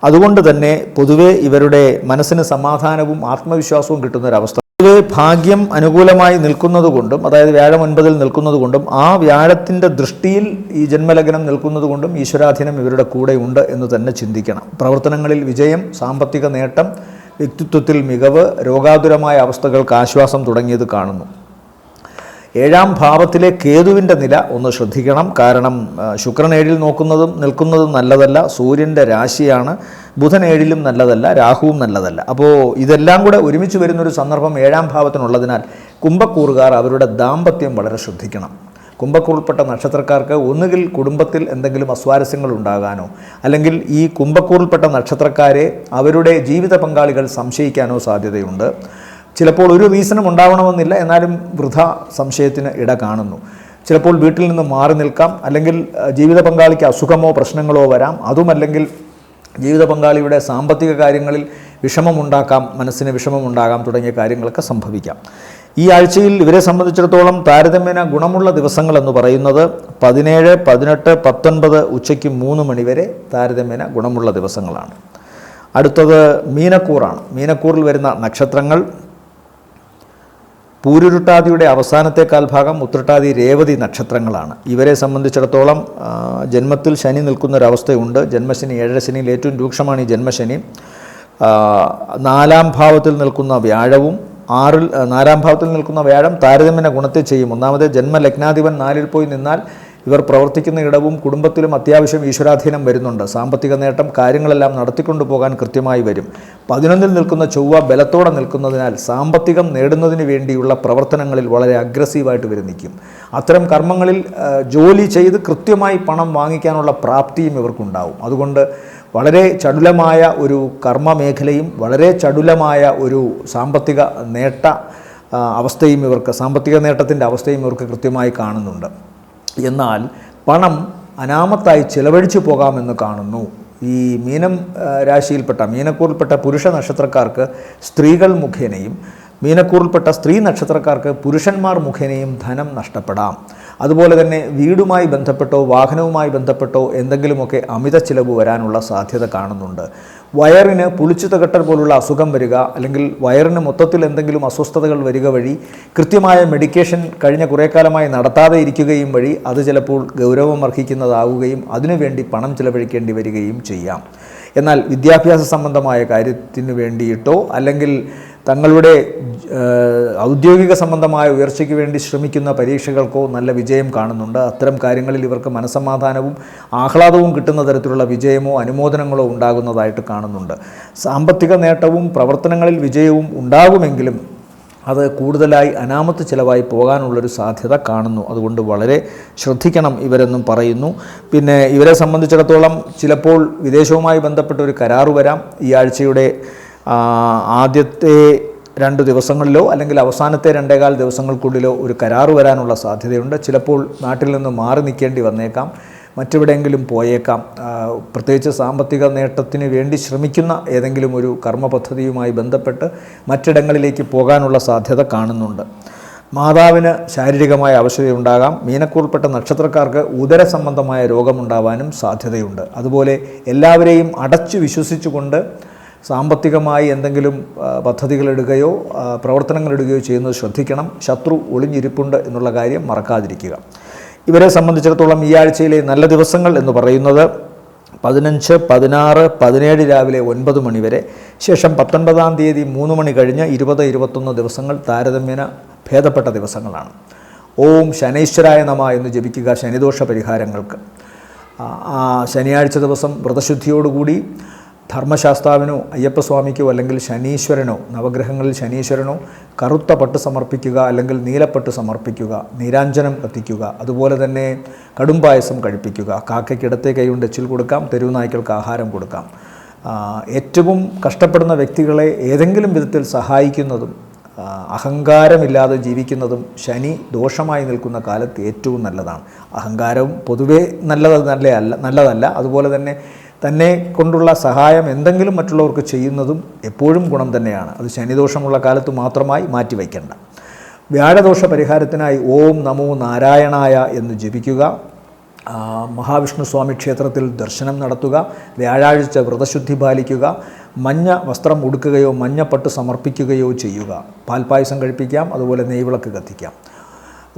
അതുകൊണ്ട് തന്നെ പൊതുവെ ഇവരുടെ മനസ്സിന് സമാധാനവും ആത്മവിശ്വാസവും കിട്ടുന്നൊരവസ്ഥ. പൊതുവെ ഭാഗ്യം അനുകൂലമായി നിൽക്കുന്നതുകൊണ്ടും, അതായത് വ്യാഴം 9ൽ നിൽക്കുന്നതുകൊണ്ടും ആ വ്യാഴത്തിൻ്റെ ദൃഷ്ടിയിൽ ഈ ജന്മലഗ്നം നിൽക്കുന്നതുകൊണ്ടും ഈശ്വരാധീനം ഇവരുടെ കൂടെ ഉണ്ട് എന്ന് തന്നെ ചിന്തിക്കണം. പ്രവർത്തനങ്ങളിൽ വിജയം, സാമ്പത്തിക നേട്ടം, വ്യക്തിത്വത്തിൽ മികവ്, രോഗാതുരമായ അവസ്ഥകൾക്ക് ആശ്വാസം തുടങ്ങിയത് കാണുന്നു. 7ാം ഭാവത്തിലെ കേതുവിൻ്റെ നില ഒന്ന് ശ്രദ്ധിക്കണം. കാരണം ശുക്രൻ 7ൽ നിൽക്കുന്നതും നല്ലതല്ല, സൂര്യൻ്റെ രാശിയാണ്. ബുധൻ 7ലും നല്ലതല്ല, രാഹുവും നല്ലതല്ല. അപ്പോൾ ഇതെല്ലാം കൂടെ ഒരുമിച്ച് വരുന്നൊരു സന്ദർഭം 7ാം ഭാവത്തിനുള്ളതിനാൽ കുംഭക്കൂറുകാർ അവരുടെ ദാമ്പത്യം വളരെ ശ്രദ്ധിക്കണം. കുംഭക്കൂറിൽപ്പെട്ട നക്ഷത്രക്കാർക്ക് ഒന്നുകിൽ കുടുംബത്തിൽ എന്തെങ്കിലും അസ്വാരസ്യങ്ങൾ ഉണ്ടാകാനോ അല്ലെങ്കിൽ ഈ കുംഭക്കൂറിൽപ്പെട്ട നക്ഷത്രക്കാരെ അവരുടെ ജീവിത പങ്കാളികൾ സംശയിക്കാനോ സാധ്യതയുണ്ട്. ചിലപ്പോൾ ഒരു റീസണും ഉണ്ടാവണമെന്നില്ല, എന്നാലും വൃഥ സംശയത്തിന് ഇട കാണുന്നു. ചിലപ്പോൾ വീട്ടിൽ നിന്ന് മാറി നിൽക്കാം, അല്ലെങ്കിൽ ജീവിത പങ്കാളിക്ക് അസുഖമോ പ്രശ്നങ്ങളോ വരാം. അതുമല്ലെങ്കിൽ ജീവിത പങ്കാളിയുടെ സാമ്പത്തിക കാര്യങ്ങളിൽ വിഷമമുണ്ടാക്കാം, മനസ്സിന് വിഷമമുണ്ടാകാം, തുടങ്ങിയ കാര്യങ്ങളൊക്കെ സംഭവിക്കാം. ഈ ആഴ്ചയിൽ ഇവരെ സംബന്ധിച്ചിടത്തോളം താരതമ്യേന ഗുണമുള്ള ദിവസങ്ങളെന്ന് പറയുന്നത് 17, 18, 19 ഉച്ചയ്ക്ക് 3 മണി വരെ താരതമ്യേന ഗുണമുള്ള ദിവസങ്ങളാണ്. അടുത്തത് മീനക്കൂറാണ്. മീനക്കൂറിൽ വരുന്ന നക്ഷത്രങ്ങൾ പൂരുരുട്ടാതിയുടെ അവസാനത്തെ കാൽഭാഗം, ഉത്രട്ടാതി, രേവതി നക്ഷത്രങ്ങളാണ്. ഇവരെ സംബന്ധിച്ചിടത്തോളം ജന്മത്തിൽ ശനി നിൽക്കുന്നൊരവസ്ഥയുണ്ട്. ജന്മശനി, 7ര ശനിയിൽ ഏറ്റവും രൂക്ഷമാണ് ഈ ജന്മശനി. 4ാം ഭാവത്തിൽ നിൽക്കുന്ന വ്യാഴവും 4ാം ഭാവത്തിൽ നിൽക്കുന്ന വ്യാഴം താരതമ്യേന ഗുണത്തെ ചെയ്യും. ഒന്നാമത് ജന്മലഗ്നാധിപൻ 4ൽ പോയി നിന്നാൽ ഇവർ പ്രവർത്തിക്കുന്ന ഇടവും കുടുംബത്തിലും അത്യാവശ്യം ഈശ്വരാധീനം വരുന്നുണ്ട്. സാമ്പത്തിക നേട്ടം, കാര്യങ്ങളെല്ലാം നടത്തിക്കൊണ്ടു പോകാൻ കൃത്യമായി വരും. 11-ൽ നിൽക്കുന്ന ചൊവ്വ ബലത്തോടെ നിൽക്കുന്നതിനാൽ സാമ്പത്തികം നേടുന്നതിന് വേണ്ടിയുള്ള പ്രവർത്തനങ്ങളിൽ വളരെ അഗ്രസീവായിട്ട് വരും നിൽക്കും. അത്തരം കർമ്മങ്ങളിൽ ജോലി ചെയ്ത് കൃത്യമായി പണം വാങ്ങിക്കാനുള്ള പ്രാപ്തിയും ഇവർക്കുണ്ടാവും. അതുകൊണ്ട് വളരെ ചടുലമായ ഒരു കർമ്മ മേഖലയും വളരെ ചടുലമായ ഒരു സാമ്പത്തിക സാമ്പത്തിക നേട്ടത്തിൻ്റെ അവസ്ഥയും ഇവർക്ക് കൃത്യമായി കാണുന്നുണ്ട്. എന്നാൽ പണം അനാമത്തായി ചിലവഴിച്ചു പോകാമെന്ന് കാണുന്നു. ഈ മീനക്കൂറിൽപ്പെട്ട പുരുഷ നക്ഷത്രക്കാർക്ക് സ്ത്രീകൾ മുഖേനയും മീനക്കൂറിൽപ്പെട്ട സ്ത്രീ നക്ഷത്രക്കാർക്ക് പുരുഷന്മാർ മുഖേനയും ധനം നഷ്ടപ്പെടാം. അതുപോലെ തന്നെ വീടുമായി ബന്ധപ്പെട്ടോ വാഹനവുമായി ബന്ധപ്പെട്ടോ എന്തെങ്കിലുമൊക്കെ അമിത ചിലവ് വരാനുള്ള സാധ്യത കാണുന്നുണ്ട്. വയറിന് പുളിച്ചു തകട്ടൽ പോലുള്ള അസുഖം വരിക, അല്ലെങ്കിൽ വയറിന് മൊത്തത്തിൽ എന്തെങ്കിലും അസ്വസ്ഥതകൾ വരിക വഴി കൃത്യമായ മെഡിക്കേഷൻ കഴിഞ്ഞ കുറേ കാലമായി നടത്താതെ ഇരിക്കുകയും വഴി അത് ചിലപ്പോൾ ഗൗരവമർഹിക്കുന്നതാവുകയും അതിനുവേണ്ടി പണം ചിലവഴിക്കേണ്ടി വരികയും ചെയ്യാം. എന്നാൽ വിദ്യാഭ്യാസ സംബന്ധമായ കാര്യത്തിന് വേണ്ടിയിട്ടോ അല്ലെങ്കിൽ തങ്ങളുടെ ഔദ്യോഗിക സംബന്ധമായ ഉയർച്ചയ്ക്ക് വേണ്ടി ശ്രമിക്കുന്ന പരീക്ഷകൾക്കോ നല്ല വിജയം കാണുന്നുണ്ട്. അത്തരം കാര്യങ്ങളിൽ ഇവർക്ക് മനസ്സമാധാനവും ആഹ്ലാദവും കിട്ടുന്ന തരത്തിലുള്ള വിജയമോ അനുമോദനങ്ങളോ ഉണ്ടാകുന്നതായിട്ട് കാണുന്നുണ്ട്. സാമ്പത്തിക നേട്ടവും പ്രവർത്തനങ്ങളിൽ വിജയവും ഉണ്ടാകുമെങ്കിലും അത് കൂടുതലായി അനാമത്ത് ചിലവായി പോകാനുള്ളൊരു സാധ്യത കാണുന്നു. അതുകൊണ്ട് വളരെ ശ്രദ്ധിക്കണം ഇവരെന്നും പറയുന്നു. പിന്നെ ഇവരെ സംബന്ധിച്ചിടത്തോളം ചിലപ്പോൾ വിദേശവുമായി ബന്ധപ്പെട്ട ഒരു കരാറ് വരാം. ഈ ആഴ്ചയുടെ ആദ്യത്തെ 2 ദിവസങ്ങളിലോ അല്ലെങ്കിൽ അവസാനത്തെ 2.25 ദിവസങ്ങൾക്കുള്ളിലോ ഒരു കരാറ് വരാനുള്ള സാധ്യതയുണ്ട്. ചിലപ്പോൾ നാട്ടിൽ നിന്ന് മാറി നിൽക്കേണ്ടി വന്നേക്കാം, മറ്റെവിടെയെങ്കിലും പോയേക്കാം. പ്രത്യേകിച്ച് സാമ്പത്തിക നേട്ടത്തിന് വേണ്ടി ശ്രമിക്കുന്ന ഏതെങ്കിലും ഒരു കർമ്മ പദ്ധതിയുമായി ബന്ധപ്പെട്ട് മറ്റിടങ്ങളിലേക്ക് പോകാനുള്ള സാധ്യത കാണുന്നുണ്ട്. മാതാവിന് ശാരീരികമായ അവശതയുണ്ടാകാം. മീനക്കൂറിൽപ്പെട്ട നക്ഷത്രക്കാർക്ക് ഉദര സംബന്ധമായ രോഗമുണ്ടാവാനും സാധ്യതയുണ്ട്. അതുപോലെ എല്ലാവരെയും അടച്ചു വിശ്വസിച്ചുകൊണ്ട് സാമ്പത്തികമായി എന്തെങ്കിലും പദ്ധതികളിടുകയോ പ്രവർത്തനങ്ങളിടുകയോ ചെയ്യുന്നത് ശ്രദ്ധിക്കണം. ശത്രു ഒളിഞ്ഞിരിപ്പുണ്ട് എന്നുള്ള കാര്യം മറക്കാതിരിക്കുക. ഇവരെ സംബന്ധിച്ചിടത്തോളം ഈ ആഴ്ചയിലെ നല്ല ദിവസങ്ങൾ എന്ന് പറയുന്നത് 15, 16, 17 രാവിലെ 9 മണി വരെ, ശേഷം 19-ാം തീയതി 3 മണി കഴിഞ്ഞ് 20, 21 ദിവസങ്ങൾ താരതമ്യേന ഭേദപ്പെട്ട ദിവസങ്ങളാണ്. ഓം ശനൈശ്വരായ നമഃ എന്ന് ജപിക്കുക ശനിദോഷ പരിഹാരങ്ങൾക്ക്. ശനിയാഴ്ച ദിവസം വ്രതശുദ്ധിയോടുകൂടി ധർമ്മശാസ്താവിനോ അയ്യപ്പസ്വാമിക്കോ അല്ലെങ്കിൽ ശനീശ്വരനോ, നവഗ്രഹങ്ങളിൽ ശനീശ്വരനോ കറുത്ത പട്ട് സമർപ്പിക്കുക, അല്ലെങ്കിൽ നീലപ്പട്ട് സമർപ്പിക്കുക, നീരാഞ്ജനം കത്തിക്കുക. അതുപോലെ തന്നെ കടുംപായസം കഴിപ്പിക്കുക. കാക്കയ്ക്ക് ഇടത്തെ കൈകൊണ്ട് എച്ചിൽ കൊടുക്കാം, തെരുവുനായ്ക്കൾക്ക് ആഹാരം കൊടുക്കാം. ഏറ്റവും കഷ്ടപ്പെടുന്ന വ്യക്തികളെ ഏതെങ്കിലും വിധത്തിൽ സഹായിക്കുന്നതും അഹങ്കാരമില്ലാതെ ജീവിക്കുന്നതും ശനി ദോഷമായി നിൽക്കുന്ന കാലത്ത് ഏറ്റവും നല്ലതാണ്. അഹങ്കാരവും പൊതുവേ നല്ലതല്ല. അതുപോലെ തന്നെ കൊണ്ടുള്ള സഹായം എന്തെങ്കിലും മറ്റുള്ളവർക്ക് ചെയ്യുന്നതും എപ്പോഴും ഗുണം തന്നെയാണ്. അത് ശനിദോഷമുള്ള കാലത്ത് മാത്രമായി മാറ്റിവയ്ക്കേണ്ട. വ്യാഴദോഷ പരിഹാരത്തിനായി ഓം നമോ നാരായണായ എന്ന് ജപിക്കുക. മഹാവിഷ്ണു സ്വാമി ക്ഷേത്രത്തിൽ ദർശനം നടത്തുക. വ്യാഴാഴ്ച വ്രതശുദ്ധി പാലിക്കുക. മഞ്ഞ വസ്ത്രം ഉടുക്കുകയോ മഞ്ഞപ്പട്ട് സമർപ്പിക്കുകയോ ചെയ്യുക. പാൽപ്പായസം കഴിപ്പിക്കാം. അതുപോലെ നെയ്വിളക്ക് കത്തിക്കാം.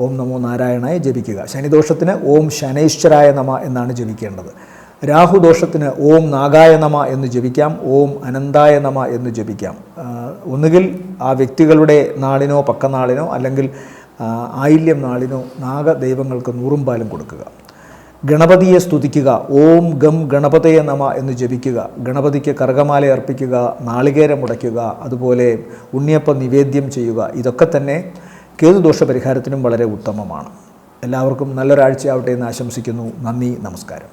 ഓം നമോ നാരായണായ ജപിക്കുക. ശനിദോഷത്തിന് ഓം ശനൈശ്വരായ നമഃ എന്നാണ് ജപിക്കേണ്ടത്. രാഹുദോഷത്തിന് ഓം നാഗായ നമഃ എന്ന് ജപിക്കാം. ഓം അനന്തായ നമഃ എന്ന് ജപിക്കാം. ഒന്നുകിൽ ആ വ്യക്തികളുടെ നാളിനോ പക്കനാളിനോ അല്ലെങ്കിൽ ആയില്യം നാളിനോ നാഗദൈവങ്ങൾക്ക് 100 പാലും കൊടുക്കുക. ഗണപതിയെ സ്തുതിക്കുക. ഓം ഗം ഗണപതയെ നമഃ എന്ന് ജപിക്കുക. ഗണപതിക്ക് കർഗമാല അർപ്പിക്കുക, നാളികേരം മുടയ്ക്കുക, അതുപോലെ ഉണ്ണിയപ്പം നിവേദ്യം ചെയ്യുക. ഇതൊക്കെ തന്നെ കേതുദോഷ പരിഹാരത്തിനും വളരെ ഉത്തമമാണ്. എല്ലാവർക്കും നല്ലൊരാഴ്ചയാവട്ടെ എന്ന് ആശംസിക്കുന്നു. നന്ദി, നമസ്കാരം.